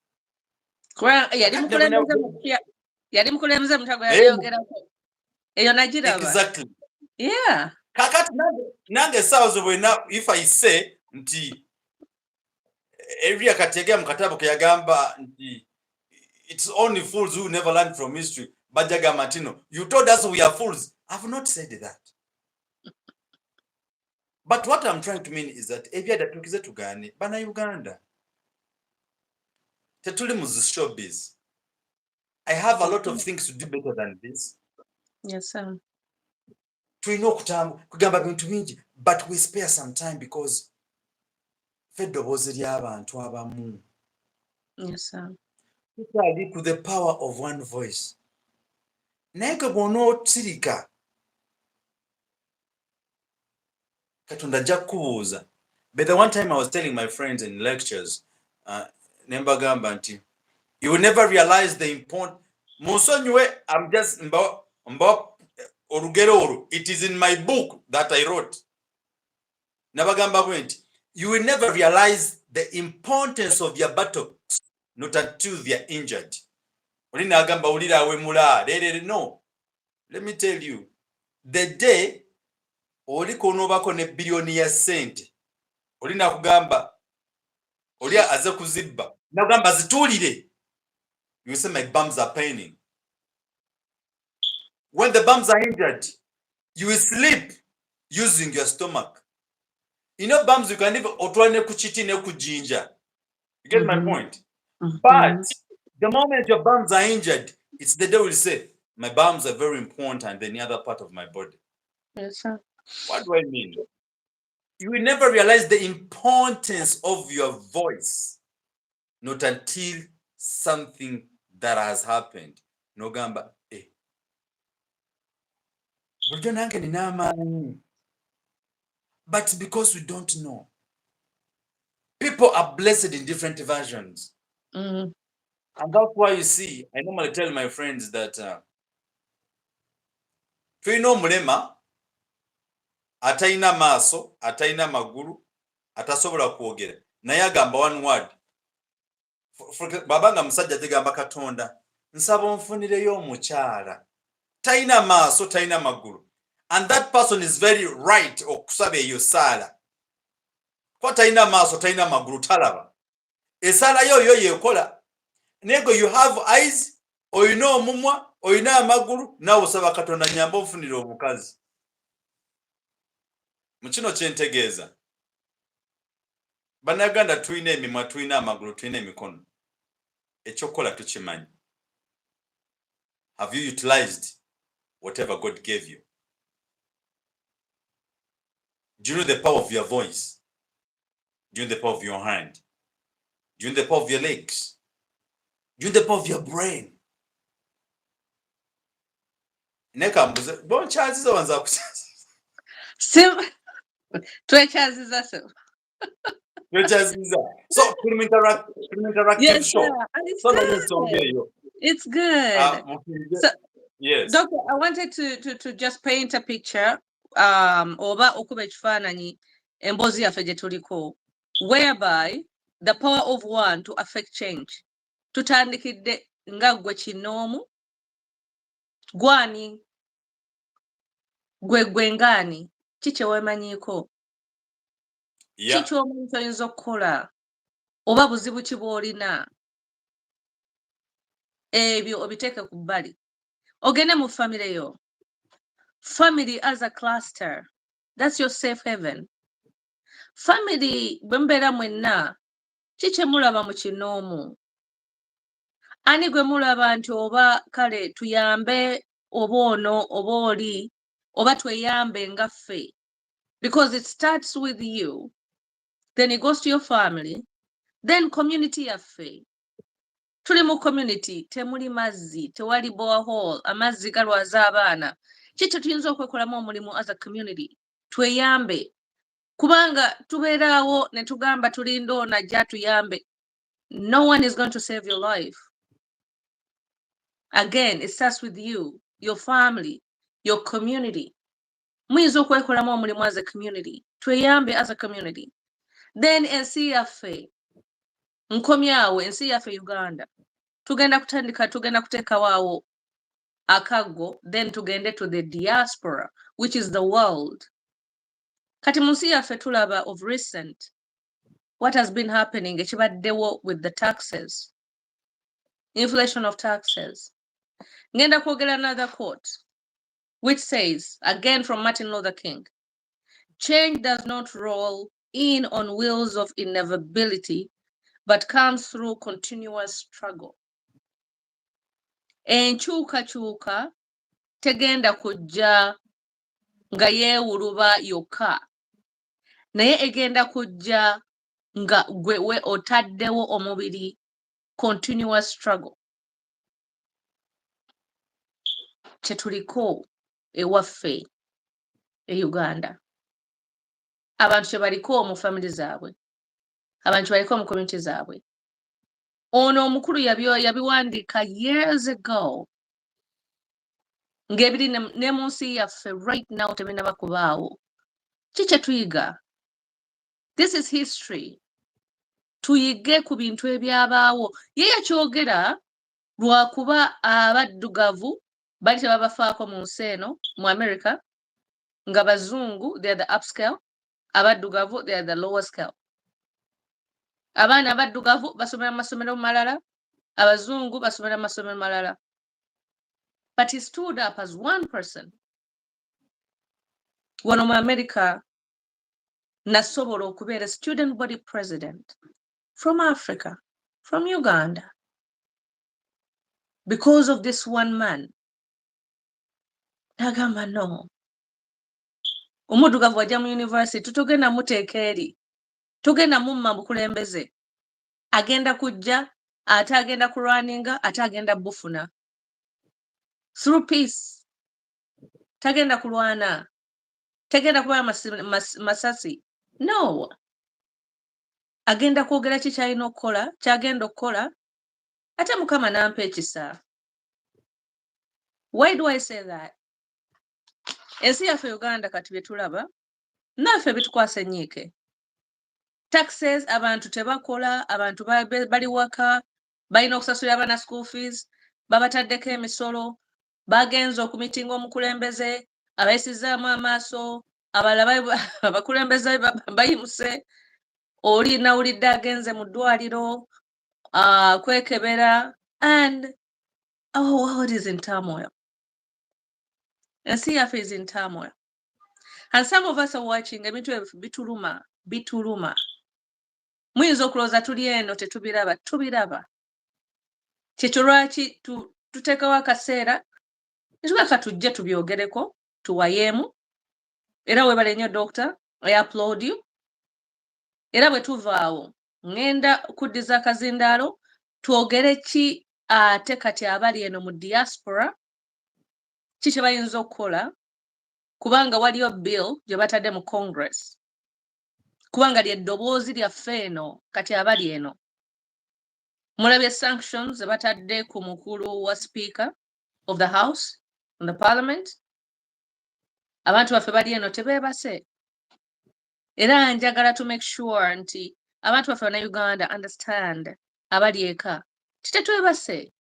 Exactly. Yeah. Kakati nange sawazo bwena if I say nti area Kategaya mukatabo ke yagamba nti it's only fools who never learn from history. Bajaga Martino, you told us we are fools. I've not said that. But what I'm trying to mean is that ebya datukize tugane bana Uganda. Tetuli mu showbiz. I have a lot of things to do better than this. Yes, sir. Tulina kugamba bintu bingi, but we spare some time because feddoboozi ly'abantu abamu. Yes, sir. Tutali to the power of one voice. Naye ke bw'onootsirika Katonda ajja kukubuuza. But the one time I was telling my friends in lectures, ne mbagamba nti you will never realize the important. Musonyiwe, I'm just mba olugero olwo. It is in my book that I wrote. Nabagamba bwe nti you will never realize the importance of your battles not until they are injured. Oli nagamba ulira awemula. No. Let me tell you, the day oli konoobako ne biliyoni ya ssente oli nakugamba oli aze kuzibba nagamba zituulire, you say my bums are paining. When the bums are injured, you will sleep using your stomach. You know, bums you can even otwane kuchiti ne kujinja. You get my point? But the moment your bums are injured, it's the day will say my bums are very important than the other part of my body. Yes, sir. What do I mean? You will never realize the importance of your voice not until something that has happened. n'ogamba bulijjo nange nina amaanyi. But because we don't know, people are blessed in different versions. Mm. And that's why you see, I normally tell my friends that tulina omulema atalina maaso, atalina magulu, atasobola kwogera, naye agamba one word. Babanga musajja tegamba Katonda, nsaba onfunireyo omukyala talina maaso, talina magulu. And that person is very right okusaba eyo saala. Kwa talina maaso, talina magulu, talaba. Esaala yo yekola. Nego you have eyes, oyina omumwa, oyina amagulu, nawe osaba Katonda nyamba onfunire omukazi. Mu kino kyentegeeza. Bannaganda tulina emimwa, tulina amagulu, tulina emikono. Ekyokola tukimanyi. Have you utilized whatever God gave you? Do you know the power of your voice? Do you know the power of your hand? Do you know the power of your legs? Do you know the power of your brain? Nekambuze, bonchaziza wanza kuchaziza. Sim, twechaziza so. Twechaziza. So, interactive Yes, show. sir. And it's So, good. It's good. So, yes. Doctor, I wanted to just paint a picture. Oba okuba ekifaananyi emboozi yaffe gye tuliko, whereby the power of one to affect change. Tutandikidde nga gwe kinoomu, gwani, gwe ngaani, ki kye weemanyiiko? Ki ky'omuntu oyinza okukola? Oba buzibu ki bw'olina? Ebyo obiteeke ku bbali. Ogende mu family yo. Family as a cluster. That's your safe haven. Family bwe mubeera mwenna, ki kye mulaba mu kinoomu? Ani gwe mulaba nti oba kale tuyambe oba ono oba oli oba tweyambe nga ffe? Because it starts with you, then it goes to your family, then community yaffe. Tuli mu community, temuli mazzi, tewali borehole, amazzi galwaza abaana. Ki kye tuyinza okwekolamu omulimu as a community? Tweyambe. Kubanga tubeeraawo ne tugamba tulinda ono ajja atuyambe. No one is going to save your life. Again, it starts with you, your family, your community. Muyinza okwekolamu omulimu as a community. Tweyambe as a community. Then ensi yaffe. Nkomyawo ensi yaffe Uganda. Tugenda kuteekawo awo akaggo, then tugende to the diaspora, which is the world. Kati mu nsi yaffe tulaba of recent what has been happening ekibaddewo with the taxes, inflation of taxes. Ngenda kwogera another quote which says, again from Martin Luther King, change does not roll in on wheels of inevitability, but comes through continuous struggle. Enkyukakyuka tegenda kujja nga yeewuluba yokka, naye egenda kujja nga gwe otaddewo omubiri, continuous struggle. Kye tuliko ewaffe e Uganda. Abantu kye baliko mu family zaabwe. Abantu baliko mu community zaabwe. Ono omukulu yabiwandiika years ago. Ng'ebiri ne mu nsi yaffe right now tebinaba kubaawo. Ki kye tuyiga? This is history. Tuyige ku bintu ebyabaawo. Ye yakyogera lwakuba abaddugavu bali tebabafaako mu nsi eno mu America, nga bazungu they are the upscale, abaddugavu they are the lower scale. Abaana abaddugavu basomera mu masomero malala, abazungu basomera mu masomero malala. But he stood up as one person. Wano mu America nasobola okubeera student body president from Africa, from Uganda, because of this one man. Nagamba no. Omuddugavu wajja mu university tugenda muteeka eri. Tugenda mumma bukulembeze. Agenda kujja, ate agenda kulwaninga, ate agenda bufuna. through peace. Tagenda kulwana. Tagenda kuba masasi. No. Agenda kwogera ki kyalina okukola, kyagenda okukola, ate Mukama n'ampa ekisa. Why do I say that? Ensi yaffe Uganda kati bye tulaba, naffe bitukwasa ennyiike. Taxes, abantu tebakola, abantu bali waka, balina okusasulira abaana school fees, babataddeko emisolo, bagenze okumitinga omukulembeze, abayisizaamu amaaso, abalala abakulembeze bayimuse, oli nawulidde agenze mu ddwaliro, kwekebera, and our world is in turmoil. Ensi yaffe is in turmoil. And some of us are watching, ebintu bituluma. Muyinza okulowooza tuli eno tetubiraba, tubiraba. Kyekyo lwaki tuteekawo akaseera ne tugamba tujje tubyogereko, tuwayeemu, era weebale nnyo doctor, I applaud you. Era bwe tuvaawo, ŋŋenda kuddiza akazindaalo, twogere ki ate kati abali eno mu diaspora, ki kye bayinza okukola, kubanga waliyo bill gye batadde mu Congress. Kubanga ly'eddoboozi lyaffe eno kati abali eno. Mulabye sanctions ze batadde ku mukulu wa speaker of the house and the parliament. Abantu baffe bali eno tebeebase. Era njagala to make sure nti abantu baffe bana Uganda understand abali eka. Tetwebase.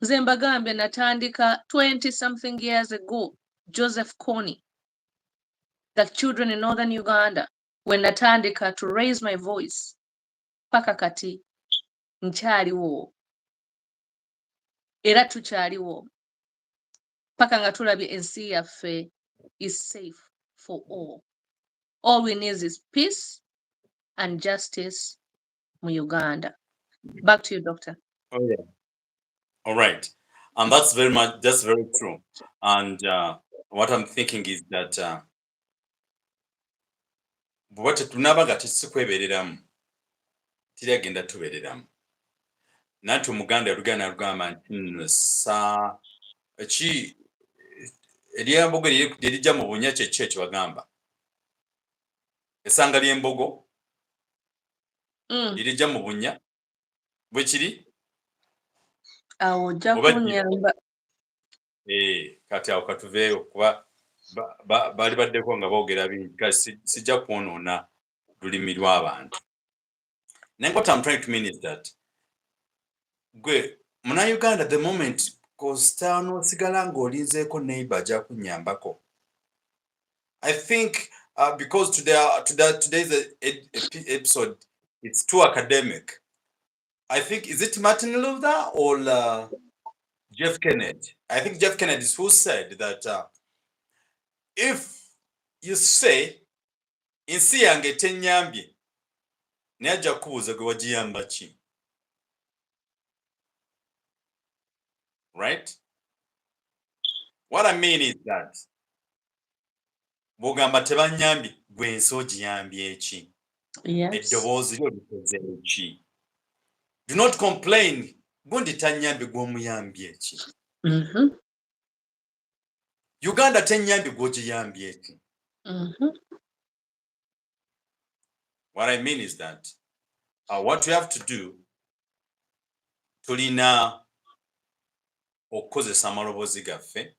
Nze mbagambye natandika 20-something years ago, Joseph Kony, the children in northern Uganda, when natandika to raise my voice. Paka kati, nkyaliwo. Era tukyaliwo. Paka nga tulabye ensi yaffe is safe for all. All we need is peace and justice mu Uganda. Back to you, Doctor. Oh, yeah. All right. And that's very true. And what I'm thinking is that what tunabaga tetukwebereramu tiragenda tubereramu. Natu Muganda Luganda Rugama nsa chi eryambogo lyerija mu bunya kyekyo bagamba. Esanga ly'embogo lyerija mu bunya bwe kiri awo ojja kunyamba. Kati awo katuveeyo kuba bali baddeko nga boogera bingi kasi sijja kwonoona lulimi lw'abantu. Naye what I'm trying to mean is that gwe muna Uganda the moment kosta nosigala ng'olinzeeko neighbor ajja kunyambako. I think because today's episode it's too academic. I think, is it Martin Luther or Jeff Kennedy? I think Jeff Kennedy is who said that if you say insi yange tenyambye najja kubuuza gwe wagiyamba ki. Right? What I mean is that bw'ogamba tebanyambye gwe ensi ogiyambye eki. Eddoboozi lyo likoze eki. Do not complain. Gundi tanyambi gw'omuyambye eki. Uganda tenyambi gw'ogiyambye eki. What I mean is that what we have to do, tulina okukozesa amaloboozi gaffe.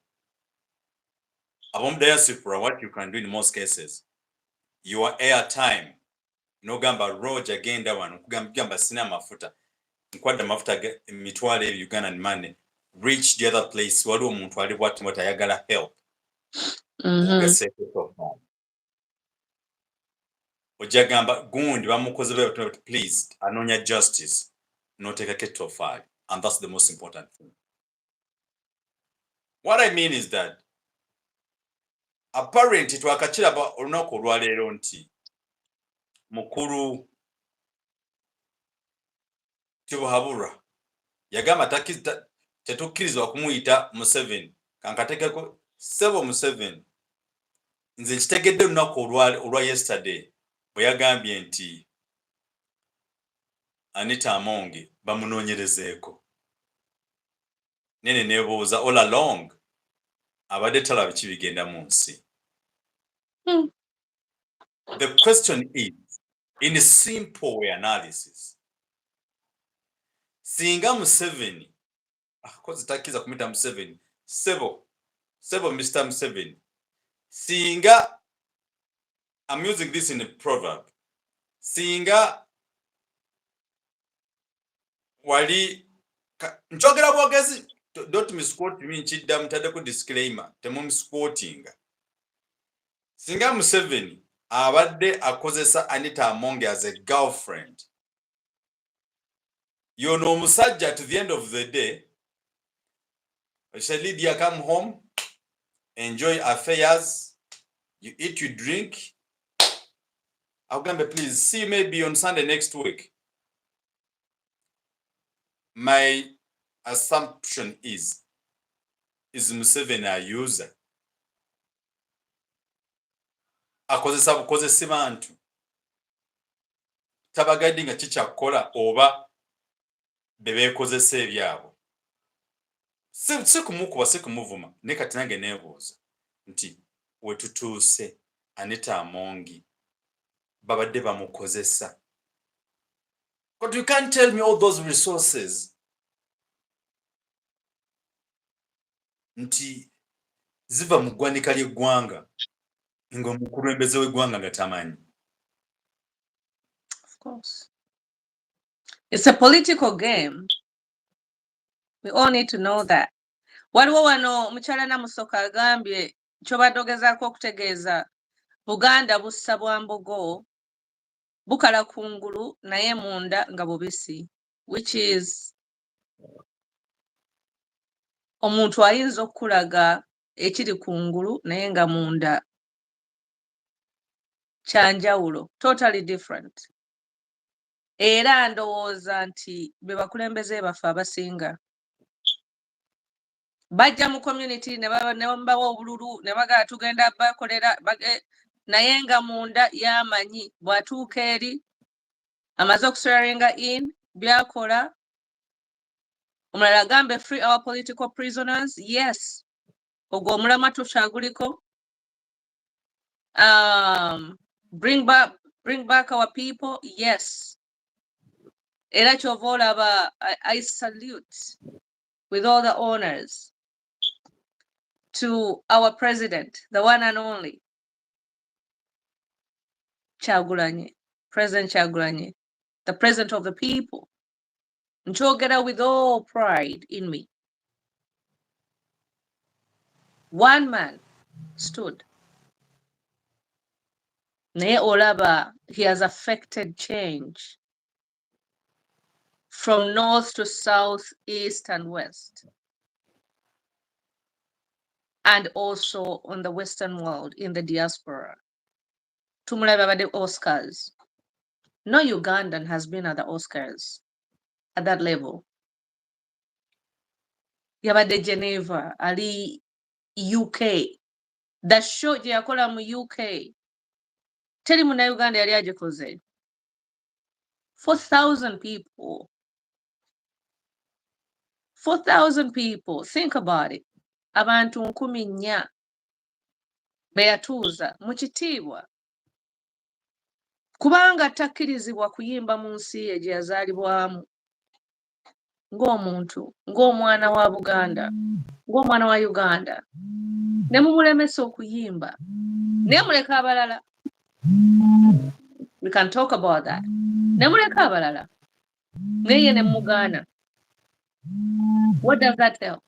Ab'omu diaspora, what you can do in most cases, your airtime. Nogamba Roger genda wano kugamba sina mafuta. Nkwada mafuta emitwalo Ugandan money. Reach the other place. Waliwo omuntu ali bw'ati ayagala help. Ojagamba gundi bamukoze bwe please anoonya justice. Noteeka kettofaali. And that's the most important thing. What I mean is that apparently twakakiraba olunaku olwaleero nti mukulu Tibuhaburwa yagamba tetukkirizibwa kumuyita Museveni kankateekeko Sebo Museveni. Nze kitegedde olunaku olwa yesterday bwe yagambye nti Anita Amongi bamunoonyerezeeko. nene nebuuza all along abadde talaba kibigenda mu nsi. The question is, in a simple analysis, singa Museveni, kozi takiza kumita Museveni, sebo Mr. Museveni, singa, I'm using this in a proverb, singa wali, nchogera bwogezi, don't misquote me nchidda mutaddeko disclaimer, temu misquotinga. Singa Museveni abadde akozesa Anita Among as a girlfriend, yono omusajja to the end of the day, Lydia come home, enjoy affairs, you eat, you drink. I'll go, please see you maybe on Sunday next week. My assumption is Museveni a user? Akozesa bukozesi bantu. Tabagadde nga kikyakola oba bebeekozesa ebyabo. Si kumukuba si kumuvuma, ne kati nange neebuuza nti we tutuuse Anita Among babadde bamukozesa. But you can't tell me all those resources nti ziva mu ggwanika ly'eggwanga ng'omukulembeze w'eggwanga nga tamanyi. Of course. It's a political game. We all need to know that. Waliwo wano mukyala Namusoka agambye ky'obadde ogezaako okutegeeza Buganda bussa bwa mbogo bukala kungulu naye munda nga bubisi, which is omuntu ayinza okulaga ekiri kungulu naye nga munda kyanjawulo, totally different. Era ndowooza nti be bakulembeze baffe abasinga bajja mu community ne babawa obululu ne bagaa tugenda bakolera naye nga munda yamanyi bw'atuuka eri amaze okuswearinga in byakola. Omulala agambe free our political prisoners. Yes. Ogwo omulama tukyaguliko. Bring back our people. Yes. Era kyova olaba, I salute with all the honors to our president, the one and only Kyagulanyi, President Kyagulanyi, the president of the people. Njogera with all pride in me. One man stood. Naye olaba, he has affected change from north to south, east and west. And also on the Western world, in the diaspora. Tumulaba abadde Oscars. No Ugandan has been at the Oscars at that level. Yabadde Geneva, ali UK. The show gye yakola mu UK. Teri Munnayuganda yali agikoze. 4,000 people. 4,000 people. Think about it. Abantu 4,000 beyatuuza mu kitiibwa. Kubanga takkirizibwa kuyimba mu nsi ye gye yazaalibwamu. Ng'omuntu, ng'omwana wa Buganda, ng'omwana wa Uganda. Ne mumulemesa okuyimba. Ne muleka abalala. We can talk about that. Ne muleka abalala. Neye ne mugaana. What does that tell?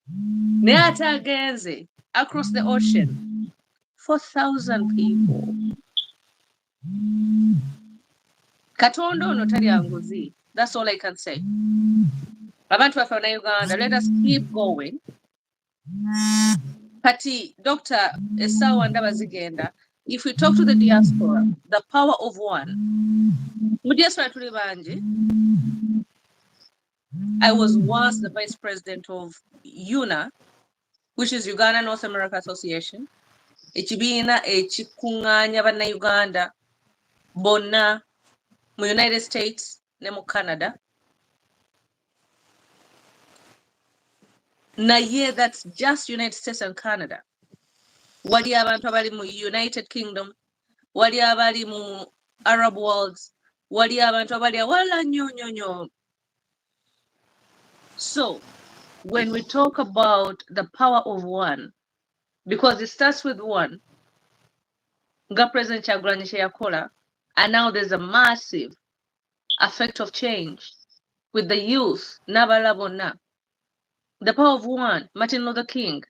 Ne ate agenze across the ocean. 4,000 people. Katonda ono talya nguzi. That's all I can say. Abantu baffe bonna Uganda, let us keep going. Kati, Dr. Esau Ndaba zigenda, if we talk to the diaspora, the power of one. Mu diaspora tuli bangi. I was once the vice president of UNNA, which is Uganda North America Association. Ekibiina ekikuŋŋaanya bannayuganda bonna mu United States ne mu Canada. naye that's just United States and Canada. Wali abantu abali mu United Kingdom, wali abali mu Arab worlds, wali abantu abali awala nnyo. So when we talk about the power of one, because it starts with one, nga President Kyagulanyi kye yakola, and now there's a massive effect of change with the youth n'abalala bonna. The power of one, Martin Luther King,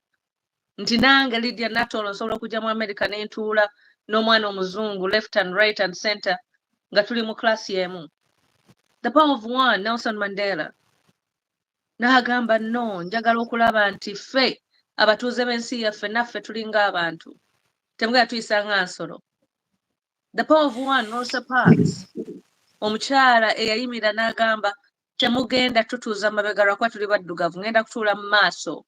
nti nange Lydia Natoolo nsobola okujja mu America ne ntuula n'omwana omuzungu left and right and center nga tuli mu class yemu. The power of one, Nelson Mandela, n'agamba no, njagala okulaba nti ffe abatuuze b'ensi yaffe naffe tulinga abantu, temugenda tuyisa nga nsolo. The power of one, Rosa Parks, omukyala eyayimira n'agamba temugenda tutuuza mabega lwakuba tuli baddugavu, ngenda kutuula mu maaso.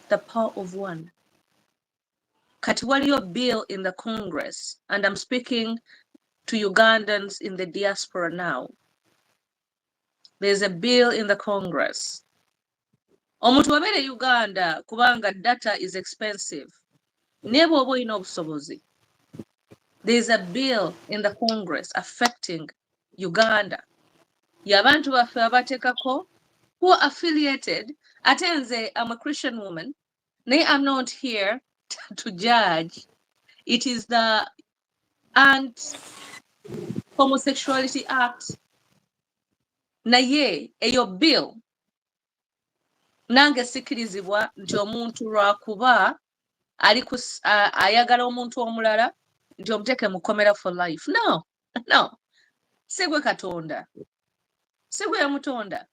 The power of one. Kati waliyo bill in the Congress, and I'm speaking to Ugandans in the diaspora now. There's a bill in the Congress. Omuntu wabeere Uganda kubanga data is expensive. Ne bw'oba olina obusobozi. There's a bill in the Congress affecting Uganda. Y'abantu baffe abateekako who are affiliated. Ate nze, I'm a Christian woman. Naye I'm not here to judge. It is the Anti-Homosexuality Act. Naye eyo bill nange sikkirizibwa nti omuntu lwakuba ayagala omuntu omulala nti omuteeke mu kkomera for life. No. Sigwe Katonda. Sigwe yamutonda.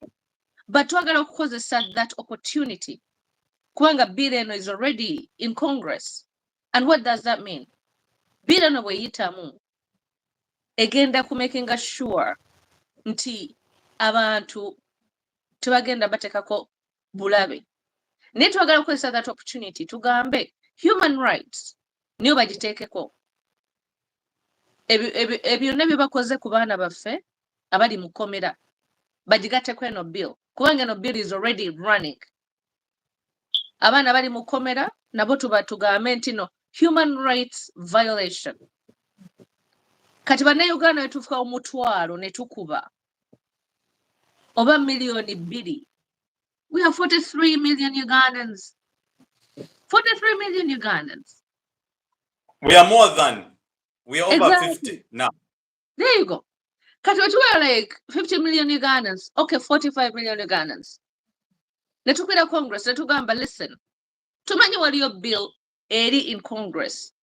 But twagala okukozesa that opportunity. Kubanga bill eno is already in Congress. And what does that mean? Bill eno bweyitamu egenda ku making sure nti abantu tebagenda bateekako bulabe. Naye twagala okukozesa that opportunity tugambe human rights niyo bagiteekeko. Ebyo byonna bye bakoze ku baana baffe abali mu kkomera bagigatteko eno bill kubanga eno bill is already running. Abaana bali mu kkomera nabo tugambe nti no human rights violation. Kati bannayuganda wetufuka omutwalo ne tukuba oba millioni 2. We have 43 million Ugandans. 43 million Ugandans. We are more than. We are over Exactly. 50 now. There you go. Kati wetuwa like 50 million Ugandans. Okay, 45 million Ugandans. Netukwira Congress, netugamba listen. Tumanyi waliyo bill eri in Congress.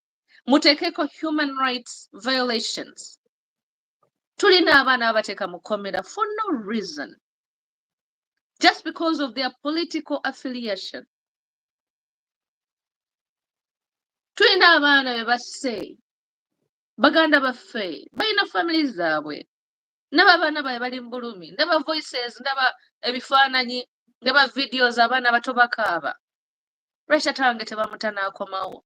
Mutekeko human rights violations. Tulina abaana abateeka mu kkomera for no reason. Just because of their political affiliation. Tulina abaana be basse. Baganda baffe. Balina families zaabwe. Ndaba abaana baabwe bali mu bulumi. Ndaba voices, ndaba ebifaananyi, ndaba videos abaana bato bakaaba. Lwaki tatange tebamuta n'akomawo?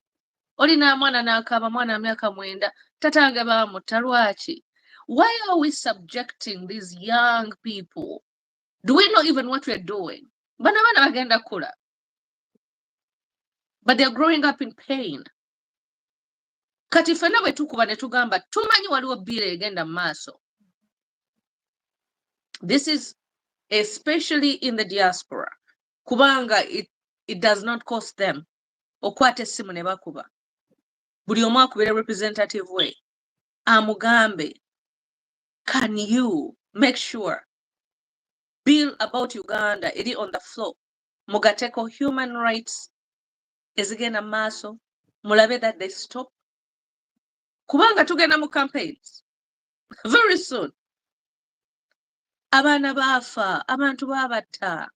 Olina mwana n'akaaba, mwana myaka 9. Tatange baamutta lwaki? Why are we subjecting these young people? Do we know even what we're doing? Bana abaana bagenda kula. But they're growing up in pain. Kati ffenna bwe tukuba ne tugamba tumanyi waliwo bill egenda mu maaso. This is especially in the diaspora. Kubanga it does not cost them. Okwata essimu ne bakuba. Buli omu akubira representative we. Amugambe, can you make sure bill about Uganda eri on the floor? Mugateko human rights ezigenda mu maaso. Mulabe that they stop. Kubanga tugenda mu campaigns. Very soon. Abaana baafa, abantu babatta.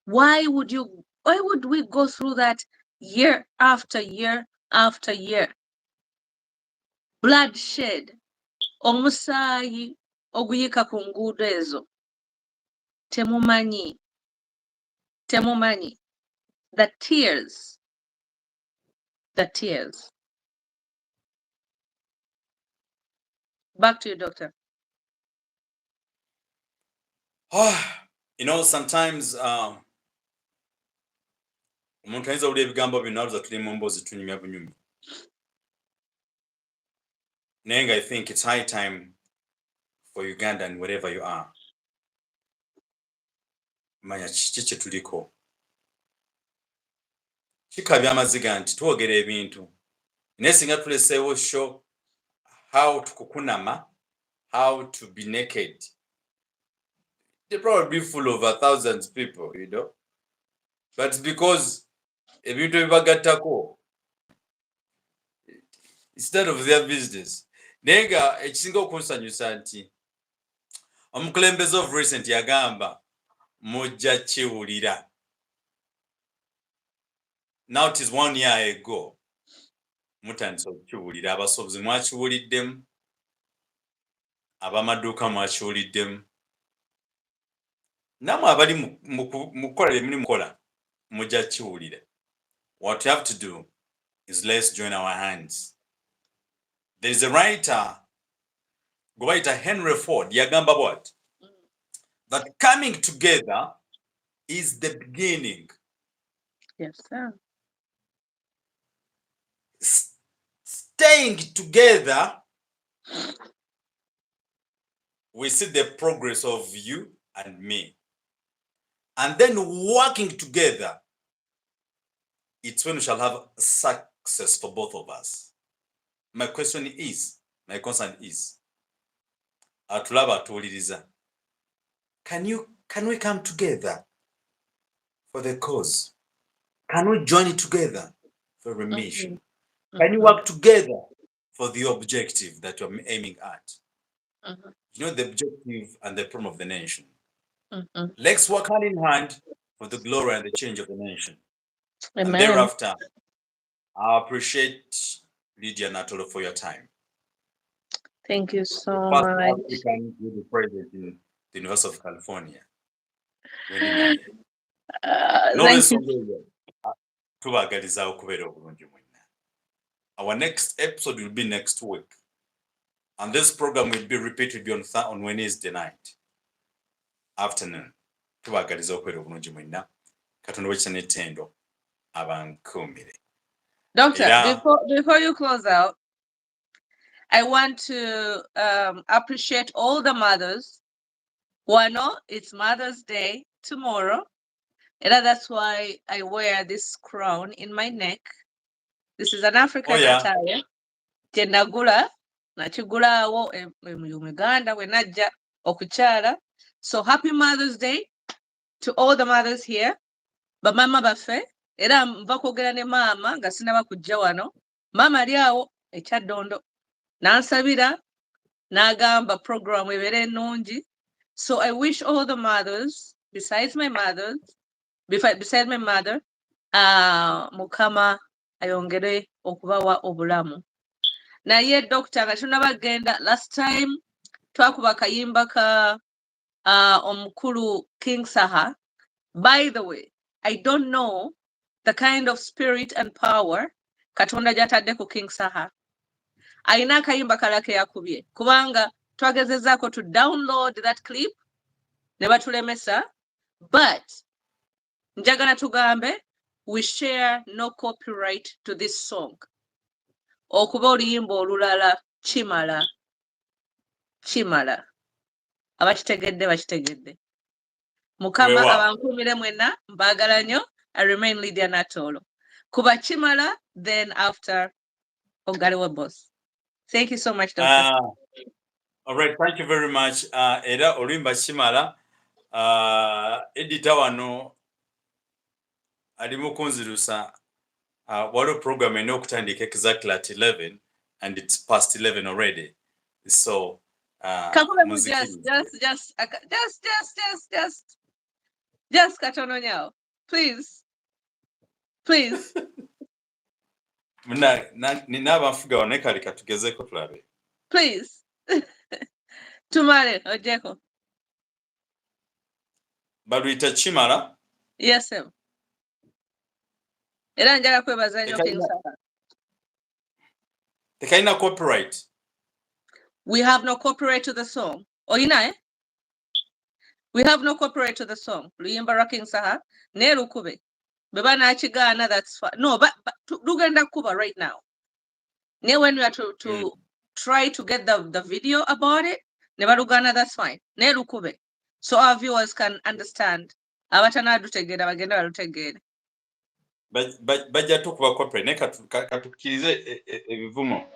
Why would we go through that year after year after year? Bloodshed, omusaayi oguyika ku nguudo ezo. Temumanyi. The tears. Back to you, Doctor. You know, sometimes omuntu ayinza owulira ebigambo bino aluza tuli mu mboozi tunyumya bunyumi. Naye nga I think it's high time for Uganda and wherever you are. Manya kiki kye tuliko. Kikabya amaziga nti twogera ebintu. Naye singa tuleseewo show how tukukunama, how to be naked. They're probably full of thousands of people, you know. But because ebintu ebibagattako, instead of their business. Naye nga ekisinga okunsanyusa nti omukulembeze of recent yagamba mujja kiwulira. Now it is 1 year ago. Mutandise okukiwulira, abasobozi mwakiwuliddemu, abamaduuka mwakiwuliddemu. Namwe abali mu kukola emirimu kola mujja kiwulira. What you have to do is let's join our hands. There is a writer, Henry Ford, yagamba what? That coming together is the beginning. Yes, sir. Staying together, we see the progress of you and me. And then working together, it's when we shall have success for both of us. My concern is, atulaba atuwuliriza, can we come together for the cause? Can we join together for remission? Can you work together for the objective that you're aiming at? You know, the objective and the problem of the nation. Let's work hand in hand for the glory and the change of the nation. Amen. And thereafter, I appreciate Lydia Natoolo for your time. Thank you so First much. African Beauty President in the University of California. Thank you. Our next episode will be next week. And this program will be repeated on Wednesday night afternoon. Tubagaliza okwera obulungi mwenna. Katonda w'ekisa n'ettendo abankuumire. Doctor, before you close out, I want to appreciate all the mothers who I know it's Mother's Day tomorrow. And that's why I wear this crown in my neck. This is an African attire. Nagula, nachigulawo mu Uganda we najja okukyala. So happy Mother's Day to all the mothers here. Bamama baffe era mbakwogera ne maama nga sinaba kujja wano. Maama ali awo ekyaddondo n'ansabira n'agamba program ebeere ennungi. So I wish all the mothers besides my mother, Mukama ayongere okubawa obulamu. Naye doctor nga tunabagenda, last time twakuba kayimba ka omukulu King Saha. By the way, I don't know the kind of spirit and power Katonda gy'atadde ku King Saha. Ayina akayimba kalala ke yakubye kubanga twagezezaako to download that clip ne batulemesa, but njagala tugambe we share no copyright to this song. Okuba oluyimba olulala kimala. Abakitegedde bakitegedde. Mukama abankuumire mwenna mbaagala nnyo. I remain Lydia Natoolo. Kuba kimala, then after Ogaliwa Boss. Thank you so much, Doctor. All right, thank you very much. Era oluyimba kimala, editor wano ali mu kunzirusa waliwo program erina okutandika exactly at 11 and it's past 11 already. So just katono nyao. Please. Nina abanfuga wane kali katugezeko tulabe. Please. Tumale ojeko. Baluyita kimala? Yes, sir. Era njagala kwebaza nnyo King Saha. Tekalina copyright. We have no copyright to the song. Oyina, eh? We have no copyright to the song. Luyimba Rocking Saha. Neru kube. Bebana achigana, that's fine. No, but Luganda Kuba right now. Ne when we are to try to get the video about it, never Lugana, that's fine. Neru kube. So our viewers can understand. Abatana dutegeda, bagenda dutegeda. Bajja tukuba copyright naye katukkirize ebivumo.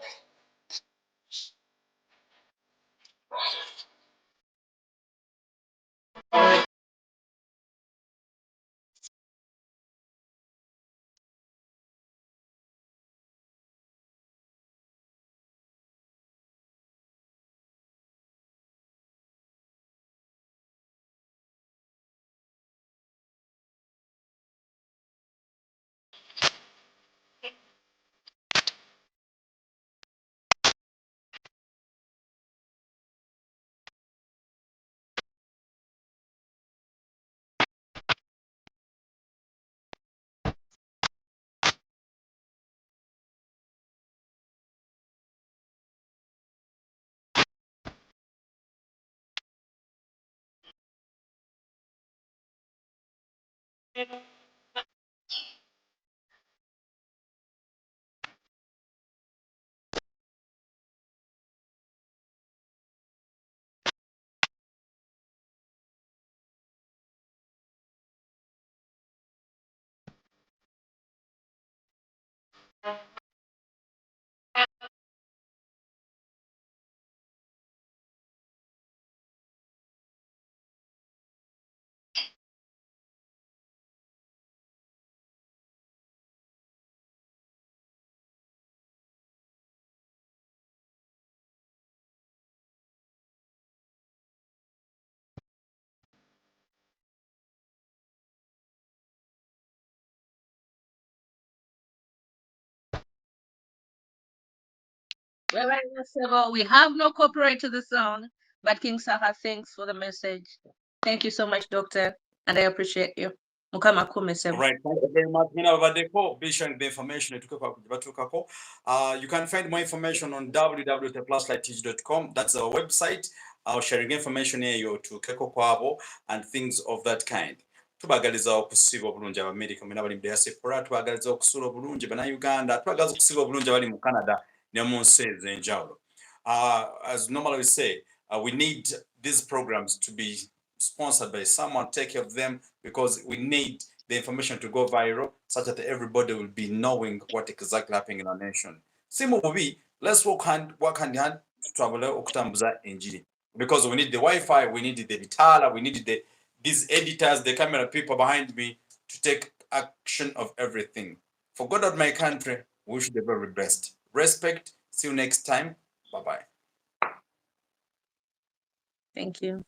We have no copyright to the song, but King Saha, thanks for the message. Thank you so much, Doctor, and I appreciate you. Mukama kume sebo. Right, thank you very much. Be sharing the information. You can find more information on www.pluslighttv.com. That's our website. Our sharing information here to Keko Kwabo and things of that kind. Tubagaliza okusiba obulungi America mwena bali mu diaspora, tubagaliza okusula obulungi bana Uganda, tubagaliza okusiba obulungi bali mu Canada ne mu nsi ez'enjawulo. As normally we say, we need these programs to be sponsored by someone, take care of them, because we need the information to go viral such that everybody will be knowing what exactly happening in our nation. Simu bubi, let's work hand in hand to travel okutambuza injili, because we need the Wi-Fi, we need the vitala, we need these editors, the camera people behind me to take action of everything. For God of my country, we should be very blessed. Respect. See you next time. Bye-bye. Thank you.